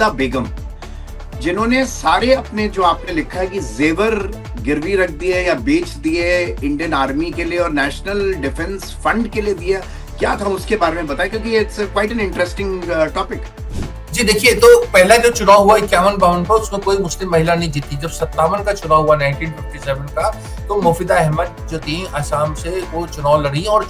मोफिदा बेगम, जिन्होंने सारे अपने जो आपने लिखा है कि जेवर गिरवी रख दिए या बेच दिए इंडियन आर्मी के लिए और नेशनल डिफेंस फंड के लिए दिया, क्या था उसके बारे में बताएं, क्योंकि it's quite an interesting topic. जी देखिए, तो पहला जो चुनाव हुआ 51-52 का, उसमें कोई मुस्लिम महिला नहीं जीती। जब 57 का चुनाव हुआ 1957 का, तो मोफिदा अहमद जो थी असम से, वो चुनाव लड़ी और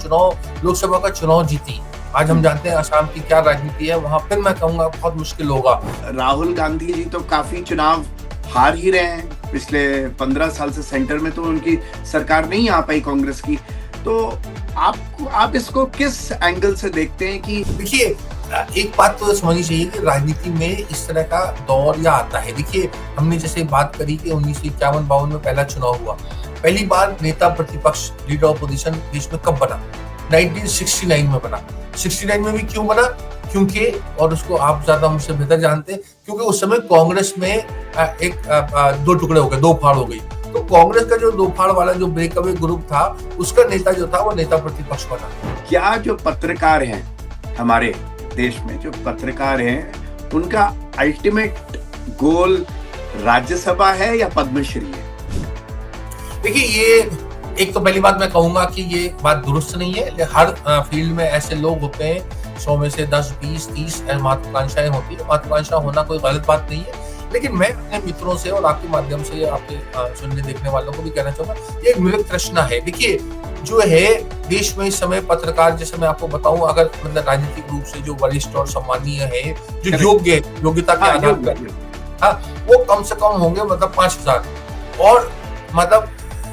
लोकसभा का चुनाव जीती। आज हम जानते हैं असम की क्या राजनीति है वहां, फिर मैं कहूंगा बहुत मुश्किल होगा। राहुल गांधी जी तो काफी चुनाव हार ही रहे हैं पिछले 15 साल से, सेंटर में तो उनकी सरकार नहीं आ पाई कांग्रेस की। तो आप इसको किस एंगल से देखते हैं? कि देखिए, एक बात तो समझनी चाहिए कि राजनीति में इस तरह का दौर या आता है। देखिए, हमने जैसे बात करी कि 1951-52 में पहला चुनाव हुआ, पहली बार नेता प्रतिपक्ष लीडर ऑपोजिशन देश में कब बना? 1969 में बना। 69 में भी क्यों बना? क्योंकि, और उसको आप ज्यादा मुझसे बेहतर जानते हैं, क्योंकि उस समय कांग्रेस में दो टुकड़े हो गए, दो फाड़ हो गई। तो कांग्रेस का जो दो फाड़ वाला जो ब्रेकअवे ग्रुप था, उसका नेता जो था वो नेता प्रतिपक्ष बना। क्या जो पत्रकार हैं हमारे देश में, जो पत्रकार हैं, उनका अल्टीमेट गोल राज्यसभा है या पद्मश्री है? देखिए, ये एक तो पहली बात मैं कहूंगा कि ये बात दुरुस्त नहीं है। हर फील्ड में ऐसे लोग होते हैं, 100 में से 10, 20, 30 महत्वाकांक्षाएं होती है। महत्वाकांक्षा होना कोई गलत बात नहीं है, लेकिन मैं अपने मित्रों से और आपके माध्यम से आपके सुनने देखने वालों को भी कहना चाहूंगा, ये एक मृत तृष्णा है। देखिए, जो है देश में इस समय पत्रकार, जैसे मैं आपको बताऊं, अगर मतलब राजनीतिक रूप से जो वरिष्ठ और सम्मानीय है, जो योग्यता के आधार पर, हाँ, वो कम से कम होंगे मतलब 5000। और मतलब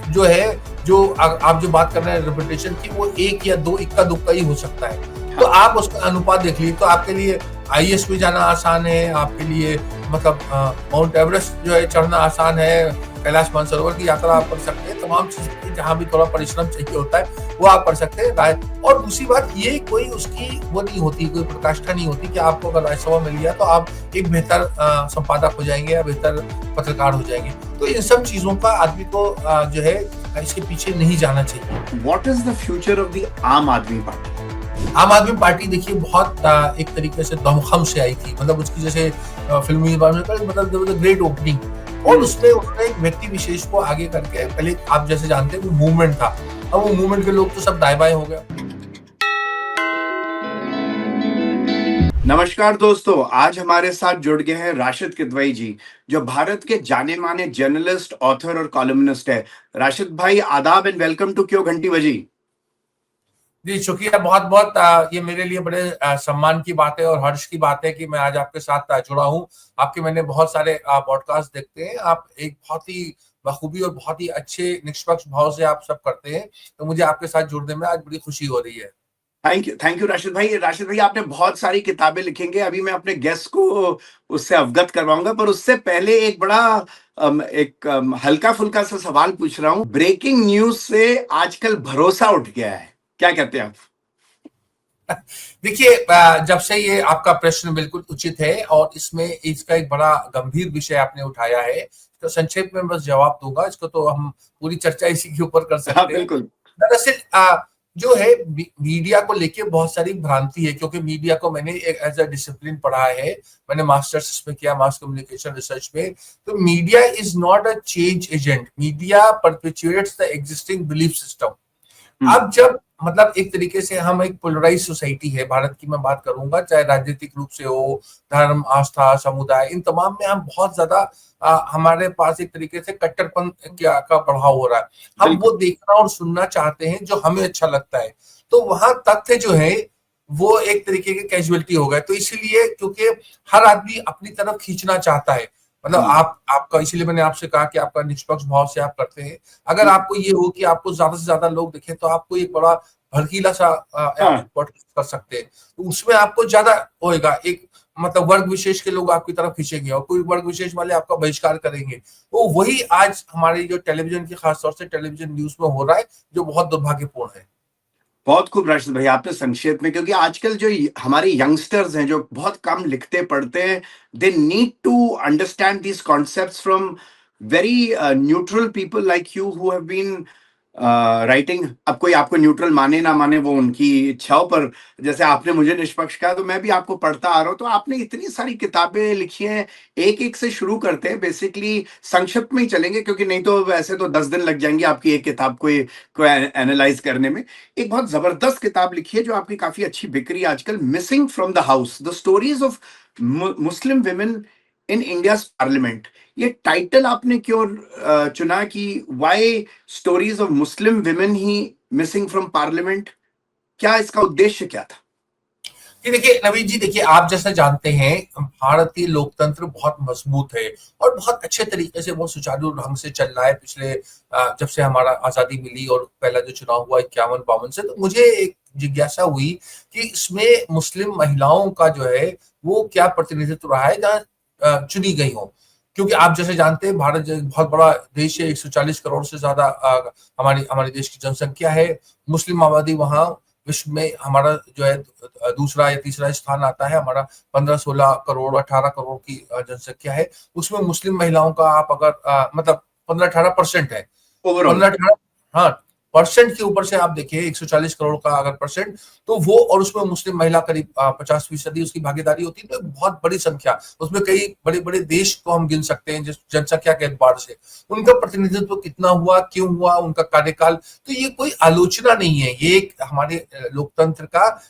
जो है, जो आप जो बात कर रहे हैं रेपुटेशन की, वो एक या दो इक्का दुक्का ही हो सकता है। तो आप उसका अनुपात देख लीजिए, तो आपके लिए आईएएस में जाना आसान है, आपके लिए मतलब माउंट एवरेस्ट जो है चढ़ना आसान है, कैलाश मानसरोवर की यात्रा आप कर सकते हैं, तमाम चीजें जहाँ भी थोड़ा परिश्रम चाहिए होता है वो आप कर सकते हैं। और दूसरी बात, ये कोई उसकी वो नहीं होती, कोई प्रकाष्ठा नहीं होती कि आपको अगर राज्यसभा मिल गया तो आप एक बेहतर संपादक हो जाएंगे या बेहतर पत्रकार हो जाएंगे। तो इन सब चीजों का आदमी को जो है इसके पीछे नहीं जाना चाहिए। What is the future of the आम आदमी पार्टी? आम आदमी पार्टी देखिए बहुत एक तरीके से दमखम से आई थी, मतलब उसकी जैसे फिल्मी मतलब ग्रेट ओपनिंग, और उसमें उसने एक व्यक्ति विशेष को आगे करके, पहले आप जैसे जानते हैं वो मूवमेंट था, अब वो मूवमेंट के लोग तो सब दाएं बाएं हो गए। नमस्कार दोस्तों, आज हमारे साथ जुड़ गए हैं राशिद किदवई जी, जो भारत के जाने माने जर्नलिस्ट, ऑथर और कॉलमनिस्ट है। राशिद भाई, आदाब एंड वेलकम टू क्यों घंटी बजी। जी शुक्रिया, बहुत बहुत। ये मेरे लिए बड़े सम्मान की बात है और हर्ष की बात है कि मैं आज आपके साथ जुड़ा हूँ। आपके मैंने बहुत सारे पॉडकास्ट देखते हैं, आप एक बहुत ही बखूबी और बहुत ही अच्छे निष्पक्ष भाव से आप सब करते हैं, तो मुझे आपके साथ जुड़ने में आज बड़ी खुशी हो रही है। थैंक यू राशिद भाई। राशिद भाई, आपने बहुत सारी किताबें लिखेंगे, अभी मैं अपने गेस्ट को उससे अवगत करवाऊंगा, पर उससे पहले एक बड़ा हल्का फुल्का सा सवाल पूछ रहा हूँ। ब्रेकिंग न्यूज से आजकल भरोसा उठ गया है, क्या कहते हैं आप? देखिए, जब से ये आपका प्रश्न बिल्कुल उचित है और इसमें इसका एक बड़ा गंभीर विषय आपने उठाया है, तो संक्षेप में बस जवाब दूंगा। इसको तो हम पूरी चर्चा इसी के ऊपर कर सकते हैं। बिल्कुल। दरअसल जो है मीडिया को लेके बहुत सारी भ्रांति है, क्योंकि मीडिया को मैंने एक एज अ डिसिप्लिन पढ़ा है, मैंने मास्टर्स इसमें किया, मास कम्युनिकेशन रिसर्च में। तो media is not a change agent, media perpetuates the existing belief system. अब जब मतलब एक तरीके से हम एक पोलराइज सोसाइटी है, भारत की मैं बात करूंगा, चाहे राजनीतिक रूप से हो, धर्म, आस्था, समुदाय, इन तमाम में हम बहुत ज्यादा हमारे पास एक तरीके से कट्टरपन का प्रभाव हो रहा है। हम वो देखना और सुनना चाहते हैं जो हमें अच्छा लगता है, तो वहां तथ्य जो है वो एक तरीके के कैजुअलिटी हो गए। तो इसीलिए, क्योंकि हर आदमी अपनी तरफ खींचना चाहता है, मतलब आपका, इसीलिए मैंने आपसे कहा कि आपका निष्पक्ष भाव से आप करते हैं। अगर आपको ये हो कि आपको ज्यादा से ज्यादा लोग देखें, तो आपको एक बड़ा भड़कीला सा पॉडकास्ट कर सकते हैं, तो उसमें आपको ज्यादा होएगा, एक मतलब वर्ग विशेष के लोग आपकी तरफ खींचेंगे और कोई वर्ग विशेष वाले आपका बहिष्कार करेंगे। तो वही आज हमारी जो टेलीविजन की, खासतौर से टेलीविजन न्यूज में हो रहा है, जो बहुत दुर्भाग्यपूर्ण है। बहुत खूब राशिद भाई, आपने संक्षेप में, क्योंकि आजकल जो हमारे यंगस्टर्स हैं जो बहुत कम लिखते पढ़ते हैं, they need to understand these concepts from very neutral people like you who have been writing. अब कोई आपको न्यूट्रल माने ना माने वो उनकी इच्छा हो, पर जैसे आपने मुझे निष्पक्ष कहा तो मैं भी आपको पढ़ता आ रहा हूँ। तो आपने इतनी सारी किताबें लिखी हैं, एक एक से शुरू करते हैं। बेसिकली संक्षिप्त में ही चलेंगे, क्योंकि नहीं तो वैसे तो 10 दिन लग जाएंगे आपकी एक किताब को एनालाइज करने में। एक बहुत जबरदस्त किताब लिखी है जो आपकी काफी अच्छी बिक रही है आजकल, missing from the house, the stories of Muslim women in India's parliament. ये टाइटल आपने क्यों चुना कि why stories of Muslim women ही मिसिंग फ्रॉम पार्लियामेंट? क्या इसका उद्देश्य क्या था? कि देखिए नवीन जी, देखिए आप जैसा जानते हैं भारतीय लोकतंत्र बहुत मजबूत है और बहुत अच्छे तरीके से बहुत सुचारू ढंग से चल रहा है पिछले जब से हमारा आजादी मिली और पहला जो चुनाव हुआ 51-52 से। तो मुझे एक जिज्ञासा हुई कि इसमें मुस्लिम महिलाओं का जो है वो क्या प्रतिनिधित्व रहा है जहाँ चुनी गई हो। क्योंकि आप जैसे जानते हैं भारत बहुत बड़ा देश है, 140 करोड़ से ज्यादा हमारी हमारे देश की जनसंख्या है। मुस्लिम आबादी वहाँ विश्व में हमारा जो है दूसरा या तीसरा स्थान आता है। हमारा 15-16 करोड़ 18 करोड़ की जनसंख्या है। उसमें मुस्लिम महिलाओं का आप अगर मतलब 15-18% है। ओवरऑल 15-18, हाँ, परसेंट के ऊपर से आप देखिए 140 करोड़ का अगर परसेंट, तो वो और उसमें मुस्लिम महिला करीब 50% उसकी भागीदारी होती है। तो बहुत बड़ी संख्या, उसमें कई बड़े बड़े देश को हम गिन सकते हैं जिस जनसंख्या के एतबार से। उनका प्रतिनिधित्व कितना हुआ, क्यों हुआ, उनका कार्यकाल, तो ये कोई आलोचना नहीं है। ये एक हमारे लोकतंत्र का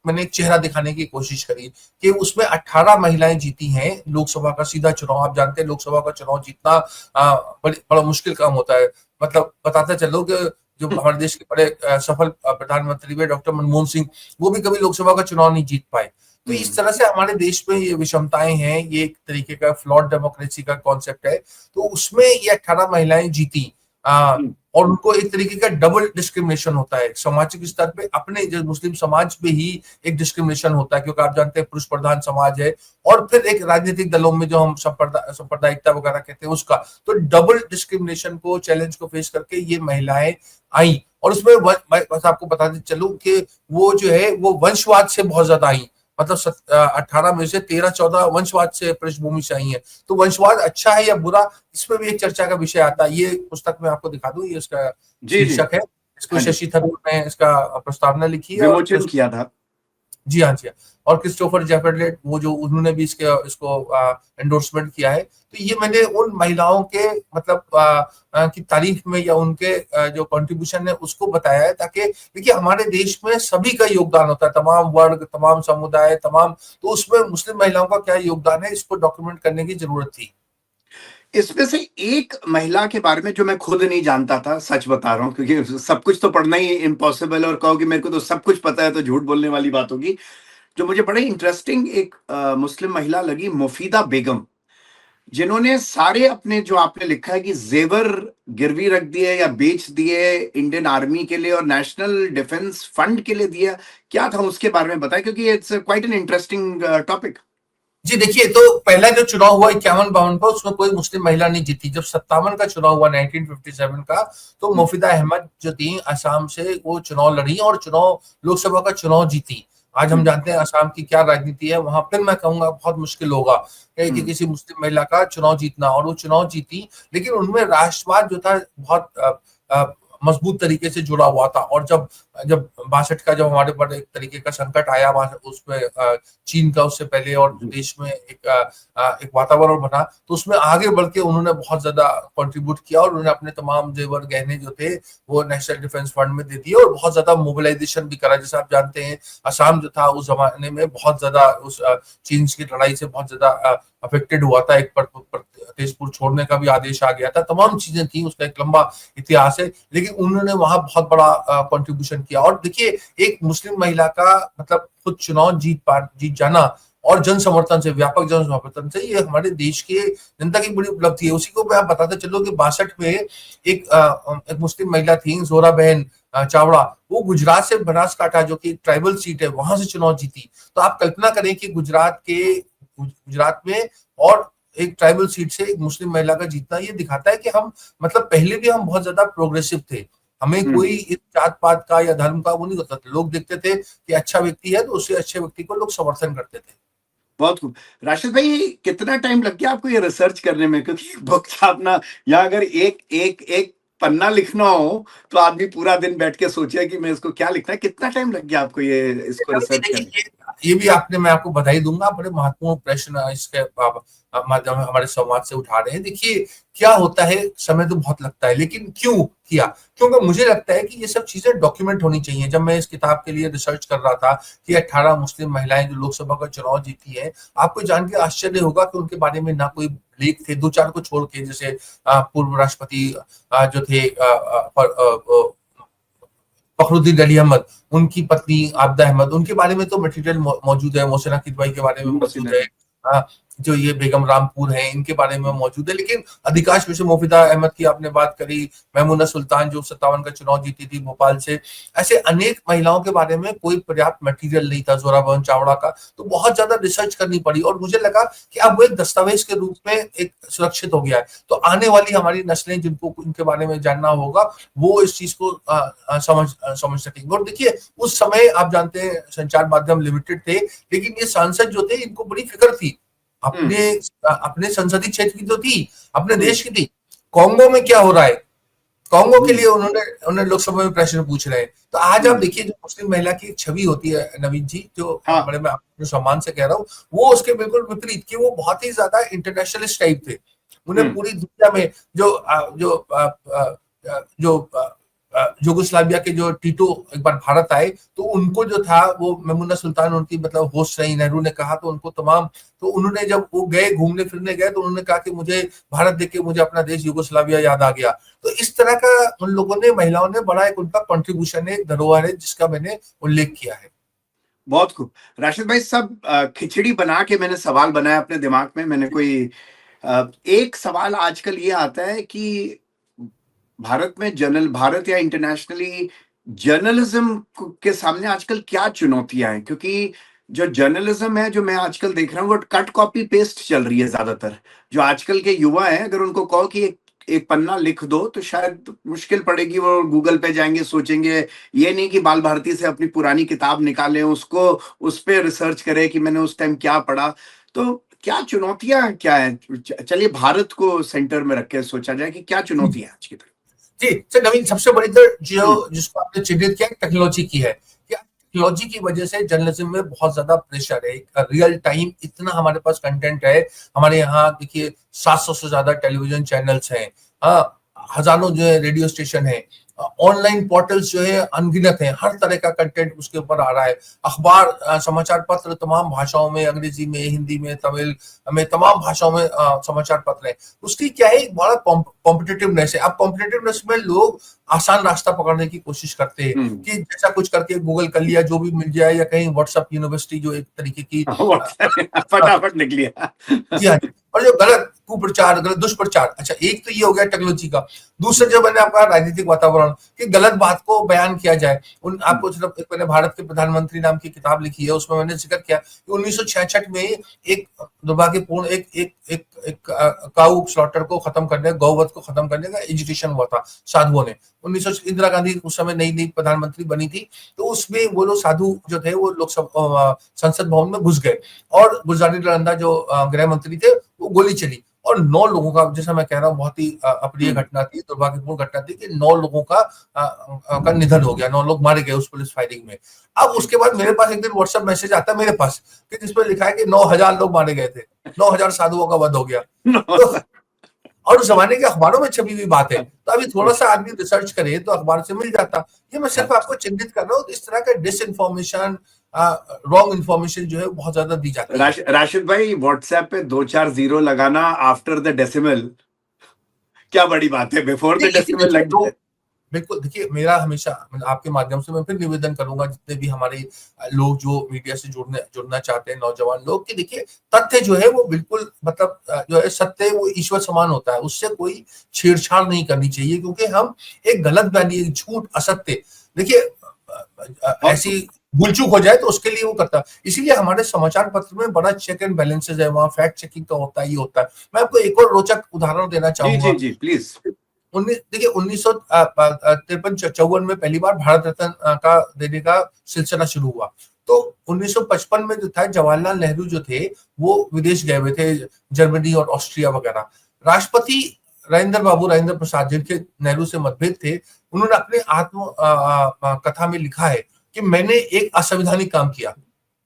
मैंने एक चेहरा दिखाने की कोशिश करी कि उसमें 18 महिलाएं जीती हैं लोकसभा का सीधा चुनाव। आप जानते हैं लोकसभा का चुनाव जीतना बड़ा मुश्किल काम होता है। मतलब बताते चलो कि जो हमारे देश के बड़े सफल प्रधानमंत्री हुए डॉक्टर मनमोहन सिंह, वो भी कभी लोकसभा का चुनाव नहीं जीत पाए। तो इस तरह से हमारे देश में ये विषमताएं हैं, ये एक तरीके का फ्लॉड डेमोक्रेसी का कॉन्सेप्ट है। तो उसमें ये 18 महिलाएं जीती और उनको एक तरीके का डबल डिस्क्रिमिनेशन होता है सामाजिक स्तर पे। अपने जो मुस्लिम समाज में ही एक डिस्क्रिमिनेशन होता है, क्योंकि आप जानते हैं पुरुष प्रधान समाज है, और फिर एक राजनीतिक दलों में जो हम सांप्रदायिकता वगैरह कहते हैं उसका। तो डबल डिस्क्रिमिनेशन को, चैलेंज को फेस करके ये महिलाएं आई। और उसमें बस आपको बताते चलूं कि वो जो है वो वंशवाद से बहुत ज्यादा आई। मतलब 18 में से 13-14 वंशवाद से पृष्ठभूमि से आई है। तो वंशवाद अच्छा है या बुरा, इसमें भी एक चर्चा का विषय आता है। ये पुस्तक मैं आपको दिखा दूं, ये इसका जी जी। शीर्षक है। इसको हाँ जी, शशि थरूर ने इसका प्रस्तावना लिखी है और विमोचन किया था। जी हाँ, जी हाँ। और क्रिस्टोफर जेफरलेट, वो जो उन्होंने भी इसको एंडोर्समेंट किया है। तो ये मैंने उन महिलाओं के मतलब की तारीफ में या उनके जो कंट्रीब्यूशन है उसको बताया है, ताकि देखिए हमारे देश में सभी का योगदान होता है, तमाम वर्ग, तमाम समुदाय, तमाम। तो उसमें मुस्लिम महिलाओं का क्या योगदान है, इसको डॉक्यूमेंट करने की जरूरत थी। इसमें से एक महिला के बारे में जो मैं खुद नहीं जानता था, सच बता रहा हूँ, क्योंकि सब कुछ तो पढ़ना ही इम्पॉसिबल, और कहो कि मेरे को तो सब कुछ पता है तो झूठ बोलने वाली बात होगी। जो मुझे बड़े इंटरेस्टिंग एक मुस्लिम महिला लगी, मुफीदा बेगम, जिन्होंने सारे अपने, जो आपने लिखा है कि जेवर गिरवी रख दिए या बेच दिए इंडियन आर्मी के लिए और नेशनल डिफेंस फंड के लिए दिया। क्या था उसके बारे में बताएं, क्योंकि it's quite an interesting topic. जी देखिए, तो पहला जो चुनाव हुआ 51-52 का, उसमें कोई मुस्लिम महिला नहीं जीती। जब 57 का चुनाव हुआ 1957 का, तो मुफीदा अहमद जो थी असम से, वो चुनाव लड़ी और चुनाव लोकसभा का चुनाव जीती। आज हम जानते हैं असम की क्या राजनीति है वहां। फिर मैं कहूंगा बहुत मुश्किल होगा कि किसी मुस्लिम महिला का चुनाव जीतना, और वो चुनाव जीती। लेकिन उनमें राष्ट्रवाद जो था बहुत मजबूत तरीके से जुड़ा हुआ था। और जब जब 62 का जब हमारे पर एक तरीके का संकट आया उसमें चीन का उससे पहले, और देश में एक वातावरण बना, तो उसमें आगे बढ़ के उन्होंने बहुत ज्यादा कंट्रीब्यूट किया और उन्होंने अपने तमाम जेवर गहने जो थे वो नेशनल डिफेंस फंड में दे दिए और बहुत ज्यादा मोबिलाइजेशन भी करा। जैसे आप जानते हैं असम जो था उस जमाने में बहुत ज्यादा उस चीन की लड़ाई से बहुत ज्यादा अफेक्टेड हुआ था। एक तेजपुर छोड़ने का भी आदेश आ गया था, तमाम चीजें थी, उसका एक लंबा इतिहास है। लेकिन उन्होंने वहां बहुत बड़ा कंट्रीब्यूशन किया। और देखिए, एक मुस्लिम महिला का मतलब खुद चुनाव जीत जाना और जन समर्थन से, व्यापक जन समर्थन से, ये हमारे देश के जनता की बड़ी उपलब्धि है। उसी को मैं आप बताते चलो कि 62 में एक मुस्लिम महिला थी, जोरा बहन चावड़ा, वो गुजरात से बनासकांठा जो कि ट्राइबल सीट है वहां से चुनाव जीती। तो आप कल्पना करें कि गुजरात में और एक ट्राइबल सीट से एक मुस्लिम महिला का जीतना, ये दिखाता है कि हम मतलब पहले भी हम बहुत ज्यादा प्रोग्रेसिव थे। हमें कोई इस जात पात का या धर्म का वो नहीं होता था। लोग देखते थे कि अच्छा व्यक्ति है तो उससे अच्छे व्यक्ति को लोग समर्थन करते थे। बहुत खूब। राशिद भाई, कितना टाइम लग गया आपको ये रिसर्च करने में? क्योंकि बुक छापना, या अगर एक एक एक पन्ना लिखना हो तो आदमी पूरा दिन बैठ के सोचे कि मैं इसको क्या लिखना है। कितना टाइम लग गया आपको ये इसको रिसर्च करने? देखिए ये भी आपने, मैं आपको बधाई दूंगा, बड़े महत्वपूर्ण प्रश्न इसके माध्यम हमारे संवाद से उठा रहे हैं। देखिए क्या होता है, समय तो बहुत लगता है, लेकिन क्यों किया? क्योंकि मुझे लगता है कि ये सब चीजें डॉक्यूमेंट होनी चाहिए। जब मैं इस किताब के लिए रिसर्च कर रहा था कि 18 मुस्लिम महिलाएं जो लोकसभा का चुनाव जीती है, आपको जान के आश्चर्य होगा कि उनके बारे में ना कोई लेख थे, दो चार को छोड़ के, जैसे पूर्व राष्ट्रपति जो थे फखरुद्दीन अली अहमद, उनकी पत्नी आबदा अहमद, उनके बारे में तो मटेरियल मौजूद है। मोहसिना किदवाई के बारे में मौजूद है, जो ये बेगम रामपुर हैं इनके बारे में मौजूद है। लेकिन अधिकांश में से मोफिदा अहमद की आपने बात करी, महमूदा सुल्तान जो 57 का चुनाव जीती थी भोपाल से, ऐसे अनेक महिलाओं के बारे में कोई पर्याप्त मटेरियल नहीं था। जोराबहन चावड़ा का तो बहुत ज्यादा रिसर्च करनी पड़ी, और मुझे लगा कि अब वो एक दस्तावेज के रूप में एक सुरक्षित हो गया है। तो आने वाली हमारी नस्लें जिनको इनके बारे में जानना होगा, वो इस चीज को समझ सकेंगे। और देखिए उस समय आप जानते हैं संचार माध्यम लिमिटेड थे, लेकिन ये सांसद जो थे इनको बड़ी फिक्र थी अपने अपने संसदीय क्षेत्र की तो थी, अपने देश की थी। कांगो में क्या हो रहा है, कांगो के लिए उन्होंने लोकसभा में प्रश्न पूछ रहे हैं। तो आज आप देखिए जो मुस्लिम महिला की छवि होती है नवीन जी, जो बड़े मैं अपने सम्मान से कह रहा हूँ, वो उसके बिल्कुल विपरीत कि वो बहुत ही ज्यादा इंटरनेशनलिस्ट टाइप थे। उन्हें पूरी दुनिया में जो युगोस्लाविया के जो टीटो एक बार भारत आए तो उनको जो था वो महमूदा सुल्तान उनकी मतलब होस्ट रही, नेहरू ने कहा तो उनको तमाम, तो उन्होंने जब वो गए घूमने फिरने गए तो उन्होंने कहा कि मुझे भारत देख के मुझे अपना देश युगोस्लाविया याद आ गया। तो इस तरह का उन लोगों ने, महिलाओं ने बड़ा एक उनका कंट्रीब्यूशन है, धरोहर है, जिसका मैंने उल्लेख किया है। बहुत खूब राशिद भाई। सब खिचड़ी बना के मैंने सवाल बनाया अपने दिमाग में। मैंने कोई एक सवाल आजकल ये आता है कि भारत या इंटरनेशनली जर्नलिज्म के सामने आजकल क्या चुनौतियां हैं? क्योंकि जो जर्नलिज्म है, जो मैं आजकल देख रहा हूँ, वो कट कॉपी पेस्ट चल रही है ज्यादातर। जो आजकल के युवा हैं, अगर उनको कहो कि एक पन्ना लिख दो तो शायद मुश्किल पड़ेगी। वो गूगल पे जाएंगे, सोचेंगे। ये नहीं कि बाल भारती से अपनी पुरानी किताब निकालें, उसको उस पर रिसर्च करें कि मैंने उस टाइम क्या पढ़ा। तो क्या चुनौतियां क्या है? चलिए भारत को सेंटर में रख के सोचा जाए कि क्या चुनौतियां आज की तरफ। जी सर नवीन, सबसे बड़ी तो जो जिसको आपने चिन्हित किया टेक्नोलॉजी की है। टेक्नोलॉजी की वजह से जर्नलिज्म में बहुत ज्यादा प्रेशर है, रियल टाइम इतना हमारे पास कंटेंट है। हमारे यहाँ देखिए 700 से ज्यादा टेलीविजन चैनल्स हैं, हजारों जो है रेडियो स्टेशन है, ऑनलाइन पोर्टल्स जो है अनगिनत हैं, हर तरह का कंटेंट उसके ऊपर आ रहा है। अखबार, समाचार पत्र तमाम भाषाओं में, अंग्रेजी में, हिंदी में, तमिल में, तमाम भाषाओं में समाचार पत्र है। उसकी क्या है, एक बड़ा कॉम्पिटिटिवनेस है। अब कॉम्पिटिटिवनेस में लोग आसान रास्ता पकड़ने की कोशिश करते हैं कि जैसा कुछ करके गूगल कर लिया, जो भी मिल जाए, या कहीं व्हाट्सएप यूनिवर्सिटी जो एक तरीके की फटाफट निकल लिया। जी हाँ, और जो गलत कुप्रचार, गलत दुष्प्रचार, अच्छा एक तो ये हो गया टेक्नोलॉजी का। दूसरा जो मैंने आपका राजनीतिक वातावरण कि गलत बात को बयान किया जाए। आपको सिर्फ मैंने भारत के प्रधानमंत्री नाम की किताब लिखी है, उसमें मैंने जिक्र किया कि 1966 में एक दुर्भाग्यपूर्ण एक काऊ स्लॉटर को खत्म करने, गौवध को खत्म करने का एजुकेशन हुआ था साधुओं ने। इंदिरा गांधी उस समय नई प्रधानमंत्री बनी थी, तो उसमें वो लोग साधु जो थे वो लोकसभा संसद भवन में घुस गए, और गुलजारी लाल जो गृह मंत्री थे वो गोली चली, और 9 लोगों का, जैसा मैं कह रहा हूँ, बहुत ही अप्रिय घटना थी, दुर्भाग्यपूर्ण घटना थी कि 9 लोगों का निधन हो गया, 9 लोग मारे गए उस पुलिस फायरिंग में। अब उसके बाद मेरे पास एक दिन व्हाट्सएप मैसेज आता है मेरे पास कि जिसमें लिखा है कि 9000 लोग मारे गए थे, 9000 साधुओं का वध हो गया। तो और उस जमाने के अखबारों में छपी हुई बात है, तो अभी थोड़ा सा आदमी रिसर्च करे तो अखबार से मिल जाता। ये मैं सिर्फ आपको चिन्हित कर रहा हूँ, इस तरह का डिसइंफॉर्मेशन, रॉन्ग इन्फॉर्मेशन जो है बहुत ज्यादा दी जाती है। राशिद भाई, व्हाट्सएप पे 2-4 जीरो लगाना आफ्टर द डेसिमल क्या बड़ी बात है? बिफोर द डेसिमल लग दो। बिल्कुल, देखिए मेरा हमेशा आपके माध्यम से मैं फिर निवेदन करूंगा, जितने भी हमारे लोग जो मीडिया से जुड़ना चाहते हैं, नौजवान लोग, कि देखिए तथ्य जो है वो बिल्कुल मतलब जो है सत्य वो ईश्वर समान होता है, उससे कोई छेड़छाड़ नहीं करनी चाहिए। क्योंकि हम एक गलत बयानी, एक झूठ, असत्य, देखिए ऐसी भूल चूक हो जाए तो उसके लिए वो करता है। इसीलिए हमारे समाचार पत्र में बड़ा चेक एंड बैलेंसेज है, वहाँ फैक्ट चेकिंग तो होता ही होता है। मैं आपको एक और रोचक उदाहरण देना चाहूंगा। जी प्लीज। देखिए 1953-54 में पहली बार भारत रत्न का देने का सिलसिला शुरू हुआ। तो 1955 में जो था, जवाहरलाल नेहरू जो थे वो विदेश गए हुए थे, जर्मनी और ऑस्ट्रिया वगैरह। राष्ट्रपति राजेंद्र प्रसाद जिनके नेहरू से मतभेद थे, उन्होंने अपने आत्म कथा में लिखा है कि मैंने एक असंवैधानिक काम किया।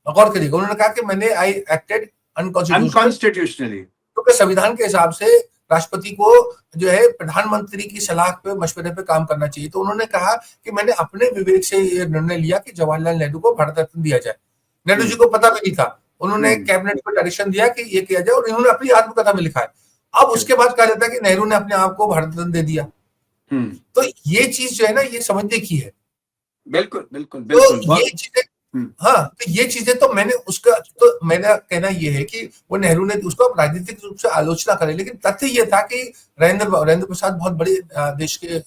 गौर करिएगा, उन्होंने कहा कि मैंने आई एक्टेड अनकॉन्स्टिट्यूशनली, क्योंकि संविधान के हिसाब से राष्ट्रपति को जो है प्रधानमंत्री की सलाह पे मशवरे पे काम करना चाहिए। तो उन्होंने कहा कि मैंने अपने विवेक से ये निर्णय लिया कि जवाहरलाल नेहरू को भारत रत्न दिया जाए। नेहरू जी को पता भी नहीं था, उन्होंने कैबिनेट को डायरेक्शन दिया कि ये किया जाए और इन्होंने अपनी आत्मकथा में लिखा है। अब उसके बाद कहा जाता है कि नेहरू ने अपने आप को भारत रत्न दे दिया। तो ये चीज जो है ना, ये समझने की है। बिल्कुल बिल्कुल बिल्कुल। तो ये चीजें, हाँ, तो ये चीजें तो मैंने उसका, तो मेरा कहना ये है कि वो नेहरू ने उसको राजनीतिक रूप से आलोचना करे, लेकिन तथ्य ये था कि राजेंद्र प्रसाद बहुत बड़े देश के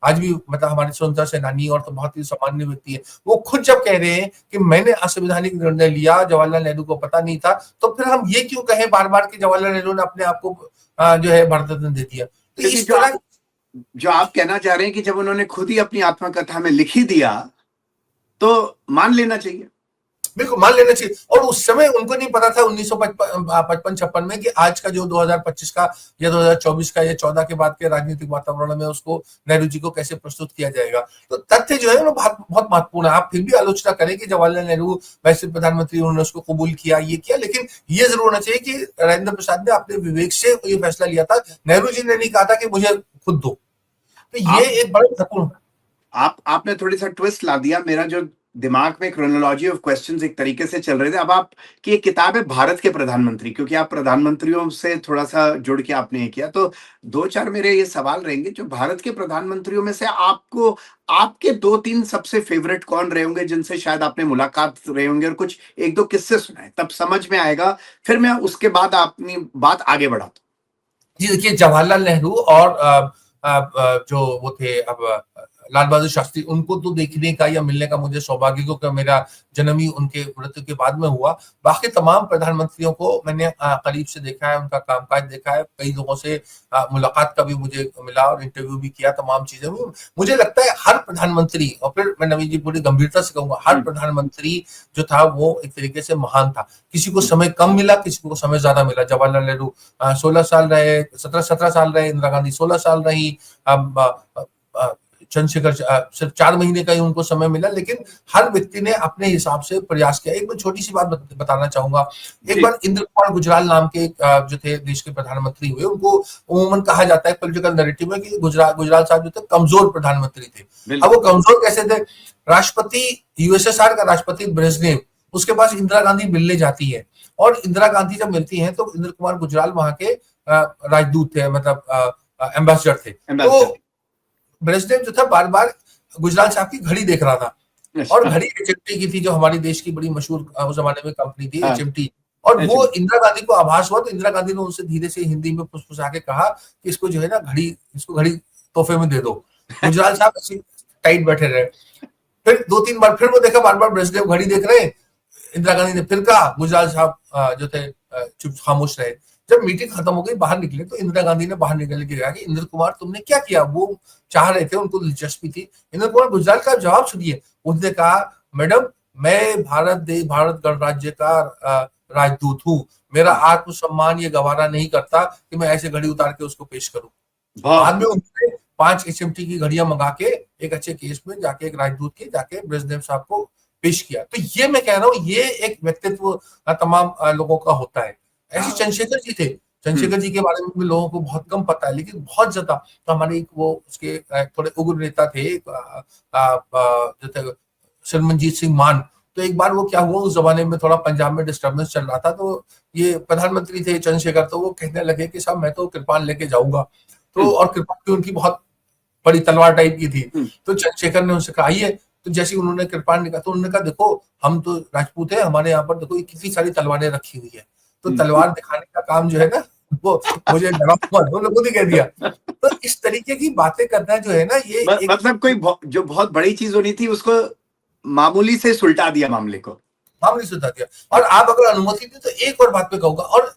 आज भी मतलब हमारे स्वतंत्रता सेनानी और तो बहुत ही सामान्य व्यक्ति है। वो खुद जब कह रहे हैं कि मैंने असंवैधानिक निर्णय लिया, जवाहरलाल नेहरू को पता नहीं था, तो फिर हम ये क्यों कहें बार बार कि जवाहरलाल नेहरू ने अपने आप को जो है भारत रत्न दे दिया। तो इस तरह जो आप कहना चाह रहे हैं कि जब उन्होंने खुद ही अपनी आत्मकथा में लिख ही दिया तो मान लेना चाहिए। बिल्कुल मान लेना चाहिए। और उस समय उनको नहीं पता था 1955-56 में कि आज का जो 2025 का या 2024 का या 14 के बाद के राजनीतिक वातावरण में उसको नेहरू जी को कैसे प्रस्तुत किया जाएगा। तो तथ्य जो है वो बहुत बहुत महत्वपूर्ण है। आप फिर भी आलोचना करें कि जवाहरलाल नेहरू वैसे प्रधानमंत्री, उन्होंने उसको कबूल किया, ये किया, लेकिन ये जरूर होना चाहिए कि राजेंद्र प्रसाद ने अपने विवेक से ये फैसला लिया था। नेहरू जी ने नहीं कहा था कि मुझे खुद दो। तो ये एक बड़ा महत्वपूर्ण, आपने थोड़ी सा ट्विस्ट ला दिया। मेरा जो दिमाग में क्रोनोलॉजी ऑफ क्वेश्चंस एक तरीके से चल रहे थे, अब आपकी एक किताब है भारत के प्रधानमंत्री, क्योंकि आप प्रधानमंत्रियों से थोड़ा सा जुड़ के आपने ये किया, तो दो चार मेरे ये सवाल रहेंगे। जो भारत के प्रधानमंत्रियों में से आपको आपके 2-3 सबसे फेवरेट कौन रहे होंगे, जिनसे शायद आपने मुलाकात रहे होंगे, और कुछ एक दो किस्से सुनाए, तब समझ में आएगा। फिर मैं उसके बाद अपनी बात आगे बढ़ाता हूँ। जी देखिए, जवाहरलाल नेहरू और जो वो थे अब लाल बहादुर शास्त्री, उनको तो देखने का या मिलने का मुझे सौभाग्य, क्योंकि मेरा जन्म ही उनके मृत्यु के बाद में हुआ। बाकी तमाम प्रधानमंत्रियों को मैंने करीब से देखा है, उनका कामकाज देखा है, कई लोगों से मुलाकात का भी मुझे मिला और इंटरव्यू भी किया, तमाम चीजें। मुझे लगता है हर प्रधानमंत्री, और फिर मैं नवीन जी पूरी गंभीरता से कहूंगा, हर प्रधानमंत्री जो था वो एक तरीके से महान था। किसी को समय कम मिला, किसी को समय ज्यादा मिला। जवाहरलाल नेहरू 16 साल रहे, 17 साल रहे, इंदिरा गांधी 16 साल रही, चंद्रशेखर सिर्फ 4 महीने का ही उनको समय मिला, लेकिन हर व्यक्ति ने अपने हिसाब से प्रयास किया। एक मैं छोटी सी बात बताना चाहूंगा। एक बार इंद्र कुमार गुजराल नाम के जो थे देश के प्रधानमंत्री हुए, उनको उन्मूलन कहा जाता है पॉलिटिकल नैरेटिव में कि गुजराल साहब जो थे कमजोर प्रधानमंत्री थे। अब वो कमजोर कैसे थे? राष्ट्रपति, यूएसएसआर का राष्ट्रपति ब्रेजनेव, उसके पास इंदिरा गांधी मिलने जाती है, और इंदिरा गांधी जब मिलती हैं तो इंद्र कुमार गुजराल वहां के राजदूत थे, मतलब एम्बेसडर थे। तो ब्रेजनेव जो था बार बार गुजराल साहब की घड़ी देख रहा था, और घड़ी HMT की थी, जो हमारे देश की बड़ी मशहूर उस जमाने में कंपनी थी, HMT। और वो इंदिरा गांधी को आभास हुआ, तो इंदिरा गांधी ने उनसे धीरे से हिंदी में फुसफुसा के कहा कि इसको जो है ना घड़ी तोहफे में दे दो। गुजराल साहब ऐसे टाइट बैठे रहे। फिर 2-3 बार फिर वो देखा, बार बार ब्रेजनेव घड़ी देख रहे हैं। इंदिरा गांधी ने फिर कहा, गुजराल साहब जो थे चुप खामोश रहे। जब मीटिंग खत्म हो गई, बाहर निकले, तो इंदिरा गांधी ने बाहर निकल के कहा कि इंद्र कुमार तुमने क्या किया? वो चाह रहे थे, उनको दिलचस्पी थी। इंद्र कुमार गुजराल का जवाब सुनिए। उसने कहा, मैडम, मैं भारत गणराज्य का राजदूत हूँ, मेरा आत्मसम्मान ये गवारा नहीं करता कि मैं ऐसे घड़ी उतार के उसको पेश करूं। बाद में उन्होंने 5 HMT की घड़ियां मंगा के एक अच्छे केस में जाके, एक राजदूत के जाके ब्रेजनेव साहब को पेश किया। तो ये मैं कह रहा हूँ, ये एक व्यक्तित्व तमाम लोगों का होता है। ऐसे चंद्रशेखर जी थे। चंद्रशेखर जी के बारे में भी लोगों को बहुत कम पता है, लेकिन बहुत ज्यादा। तो हमारे वो उसके थोड़े उग्र नेता थे जो थे सिमरनजीत सिंह मान। तो एक बार वो क्या हुआ, उस जमाने में थोड़ा पंजाब में डिस्टर्बेंस चल रहा था, तो ये प्रधानमंत्री थे चंद्रशेखर, तो वो कहने लगे कि साहब मैं तो कृपान लेके जाऊंगा। तो और कृपान भी उनकी बहुत बड़ी तलवार टाइप की थी। तो चंद्रशेखर ने उनसे कहा आइए। तो जैसे उन्होंने कृपान निकाला, तो उन्होंने कहा देखो हम तो राजपूत है, हमारे यहाँ पर देखो कितनी सारी तलवारें रखी हुई है। तो तलवार दिखाने का काम जो है ना, वो मुझे डरा उन्होंने खुद ही कह दिया। तो इस तरीके की बातें करना जो है ना, ये मतलब कोई जो बहुत बड़ी चीज होनी थी उसको मामूली से सुलटा दिया, मामले को मामूली सुलटा दिया। और आप अगर अनुमति दें तो एक और बात पे कहूंगा। और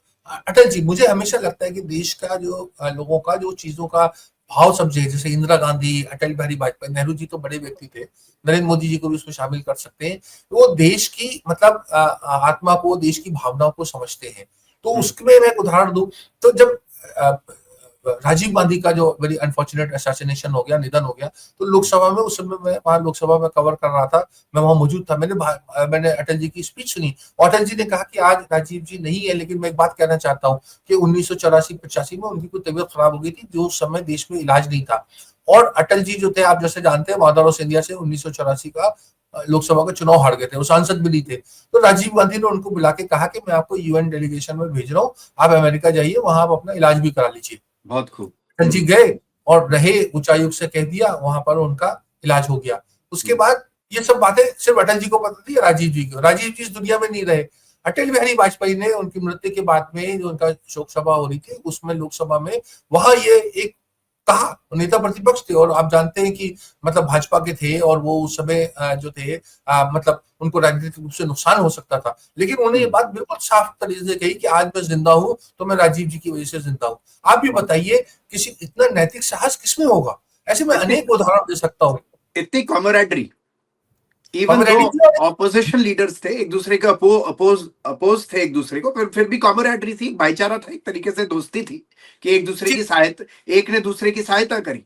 अटल जी, मुझे हमेशा लगता है कि देश का जो लोगों का जो चीजों का भाव समझे, जैसे इंदिरा गांधी, अटल बिहारी वाजपेयी, नेहरू जी तो बड़े व्यक्ति थे, नरेंद्र मोदी जी को भी उसमें शामिल कर सकते हैं। वो देश की मतलब आत्मा को, देश की भावनाओं को समझते हैं। तो उसमें मैं एक उदाहरण दूं, तो जब राजीव गांधी का जो वेरी अनफॉर्चुनेट असैसिनेशन हो गया, निधन हो गया, तो लोकसभा में उस समय मैं वहां लोकसभा में कवर कर रहा था, मैं वहां मौजूद था, मैंने अटल जी की स्पीच सुनी और अटल जी ने कहा कि आज राजीव जी नहीं है, लेकिन मैं एक बात कहना चाहता हूँ कि 1984-85 में उनकी कोई तबीयत खराब हो गई थी, जो उस समय देश में इलाज नहीं था, और अटल जी जो थे, आप जैसे जानते हैं, माधवराव सिंधिया से 1984 का लोकसभा का चुनाव हार गए थे, वो सांसद भी नहीं थे, तो राजीव गांधी ने उनको बुला के कहा कि मैं आपको यूएन डेलीगेशन में भेज रहा हूँ, आप अमेरिका जाइए, वहां आप अपना इलाज भी करा लीजिए। बहुत खूब। अटल जी गए और रहे, उच्चायुक्त से कह दिया, वहां पर उनका इलाज हो गया। उसके बाद ये सब बातें सिर्फ अटल जी को पता थी, राजीव जी को, राजीव जी इस दुनिया में नहीं रहे। अटल बिहारी वाजपेयी ने उनकी मृत्यु के बाद में जो उनका शोक सभा हो रही थी, उसमें लोकसभा में वहां ये एक कहा, नेता प्रतिपक्ष थे और आप जानते हैं कि मतलब भाजपा के थे और वो उस समय जो थे मतलब उनको राजनीतिक रूप से नुकसान हो सकता था, लेकिन उन्होंने ये बात बिल्कुल साफ तरीके से कही कि आज मैं जिंदा हूं तो मैं राजीव जी की वजह से जिंदा हूं। आप भी बताइए, किसी इतना नैतिक साहस किसमें होगा? ऐसे मैं अनेक उदाहरण दे सकता हूँ। इतनी कॉमरेडरी, इवन दो कॉमरेडी थी और ऑपोजिशन लीडर्स थे, एक दूसरे के अपोज थे एक दूसरे को, फिर भी कॉमरेडरी थी, भाईचारा था, एक तरीके से दोस्ती थी कि एक दूसरे की सहायता, एक ने दूसरे की सहायता करी।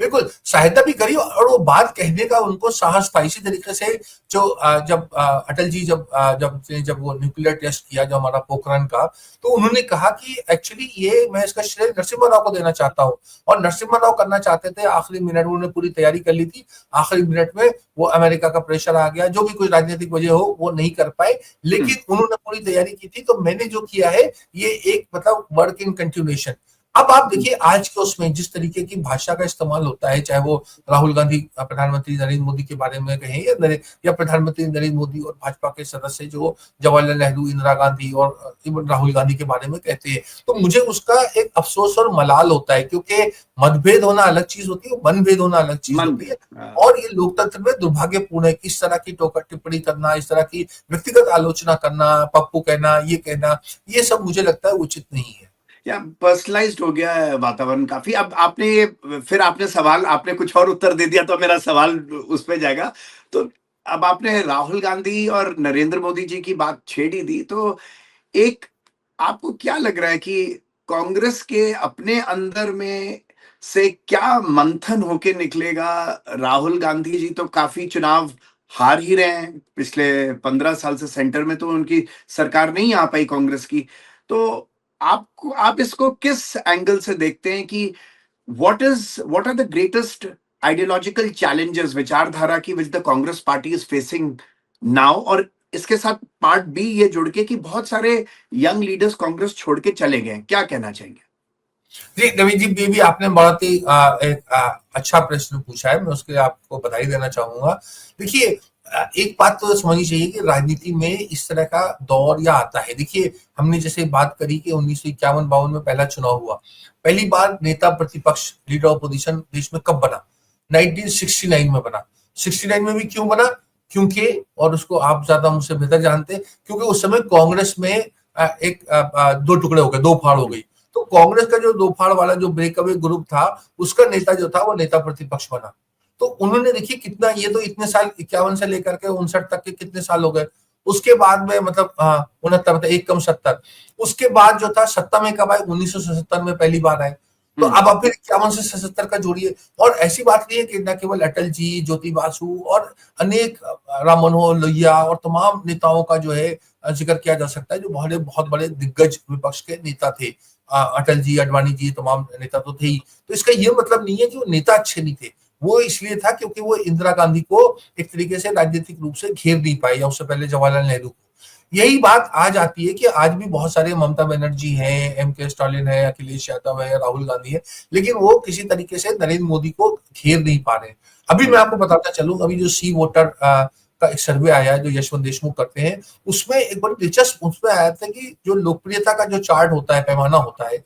बिल्कुल सहायता भी करी और वो बात कहने का उनको साहस था। इसी तरीके से जो जब अटल जी जब वो न्यूक्लियर टेस्ट किया जो हमारा पोखरण का, तो उन्होंने कहा कि एक्चुअली ये मैं इसका श्रेय नरसिम्हा राव को देना चाहता हूँ, और नरसिम्हा राव करना चाहते थे, आखिरी मिनट में उन्होंने पूरी तैयारी कर ली थी, आखिरी मिनट में वो अमेरिका का प्रेशर आ गया, जो भी कोई राजनीतिक वजह हो वो नहीं कर पाए, लेकिन उन्होंने पूरी तैयारी की थी। तो मैंने जो किया है ये एक मतलब वर्क इन कंटिन्यूएशन। अब आप देखिए आज के उसमें जिस तरीके की भाषा का इस्तेमाल होता है, चाहे वो राहुल गांधी प्रधानमंत्री नरेंद्र मोदी के बारे में कहें या प्रधानमंत्री नरेंद्र मोदी और भाजपा के सदस्य जो जवाहरलाल नेहरू, इंदिरा गांधी और इवन राहुल गांधी के बारे में कहते हैं, तो मुझे उसका एक अफसोस और मलाल होता है, क्योंकि मतभेद होना अलग चीज होती है, मनभेद होना अलग चीज होती है, और ये लोकतंत्र में दुर्भाग्यपूर्ण है। इस तरह की टिप्पणी करना, इस तरह की व्यक्तिगत आलोचना करना, पप्पू कहना, ये कहना, ये सब मुझे लगता है उचित नहीं है। या पर्सनलाइज्ड हो गया है वातावरण काफी। अब आपने सवाल, आपने कुछ और उत्तर दे दिया तो मेरा सवाल उस पे जाएगा। तो अब आपने राहुल गांधी और नरेंद्र मोदी जी की बात छेड़ ही दी, तो एक आपको क्या लग रहा है कि कांग्रेस के अपने अंदर में से क्या मंथन होके निकलेगा? राहुल गांधी जी तो काफी चुनाव हार ही रहे हैं, पिछले 15 साल से सेंटर में तो उनकी सरकार नहीं आ पाई कांग्रेस की। तो आप इसको किस एंगल से देखते हैं कि what are the greatest ideological challenges, विचारधारा की, which the Congress party is facing now? और इसके साथ पार्ट बी ये जुड़ के कि बहुत सारे यंग लीडर्स कांग्रेस छोड़ के चले गए, क्या कहना चाहेंगे? जी नवीन जी, ये भी आपने बहुत ही एक अच्छा प्रश्न पूछा है, मैं उसके लिए आपको बधाई देना चाहूंगा। देखिए एक बात तो समझनी चाहिए कि राजनीति में इस तरह का दौर या आता है। देखिए हमने जैसे बात करी कि 1951-52 में पहला चुनाव हुआ, पहली बार नेता प्रतिपक्ष लीडर ऑपोजिशन देश में कब बना? 1969 में बना। 69 में भी क्यों बना? क्योंकि, और उसको आप ज्यादा मुझसे बेहतर जानते हैं, क्योंकि उस समय कांग्रेस में एक दो टुकड़े हो गए, दो फाड़ हो गई। तो कांग्रेस का जो दो फाड़ वाला जो ब्रेकअवे ग्रुप था, उसका नेता जो था वो नेता प्रतिपक्ष बना। तो उन्होंने देखिए कितना, ये तो इतने साल 51 से लेकर के 59 तक के कितने साल हो गए। उसके बाद में मतलब 69 मतलब एक कम 70, उसके बाद जो था सत्ता में कब आए? 1977 में पहली बार आए। तो अब आप फिर 51 से 77 का जोड़िए, और ऐसी बात नहीं है कि न केवल अटल जी, ज्योति बासु और अनेक राम मनोहर लोहिया और तमाम नेताओं का जो है जिक्र किया जा सकता है, जो बहुत बड़े दिग्गज विपक्ष के नेता थे। अटल जी, अडवाणी जी, तमाम नेता तो थे ही। तो इसका ये मतलब नहीं है कि वो नेता अच्छे नहीं थे, वो इसलिए था क्योंकि वो इंदिरा गांधी को एक तरीके से राजनीतिक रूप से घेर नहीं पाए, या उससे पहले जवाहरलाल नेहरू को। यही बात आज आती है कि आज भी बहुत सारे ममता बनर्जी हैं, एम.के. स्टालिन है, अखिलेश यादव है, राहुल गांधी है, लेकिन वो किसी तरीके से नरेंद्र मोदी को घेर नहीं पा रहे। अभी मैं आपको बताता चलूं, अभी जो सी वोटर का एक सर्वे आया है जो यशवंत देशमुख करते हैं, उसमें एक बड़ी दिलचस्प उसमें आया था कि जो लोकप्रियता का जो चार्ट होता है, पैमाना होता है,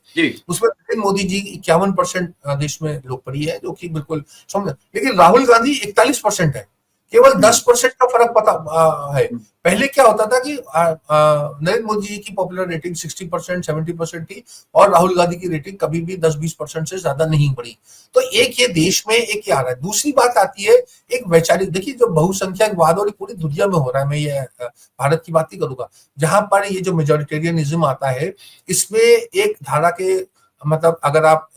उसमें नरेंद्र मोदी जी 51% देश में लोकप्रिय है, जो कि बिल्कुल समझ, लेकिन राहुल गांधी 41% है, केवल 10% का फर्क है। पहले क्या होता था कि नरेंद्र मोदी जी की पॉपुलर रेटिंग 60%, 70% थी, और राहुल गांधी की रेटिंग कभी भी 10-20% से ज्यादा नहीं बढ़ी। तो एक ये देश में एक आ रहा है। दूसरी बात आती है एक वैचारिक, देखिए जो बहुसंख्यकवाद और पूरी दुनिया में हो रहा है, मैं ये भारत की बात ही करूंगा, जहां पर ये जो मेजोरिटेरियनिज्म आता है, इसमें एक धारा के मतलब अगर आप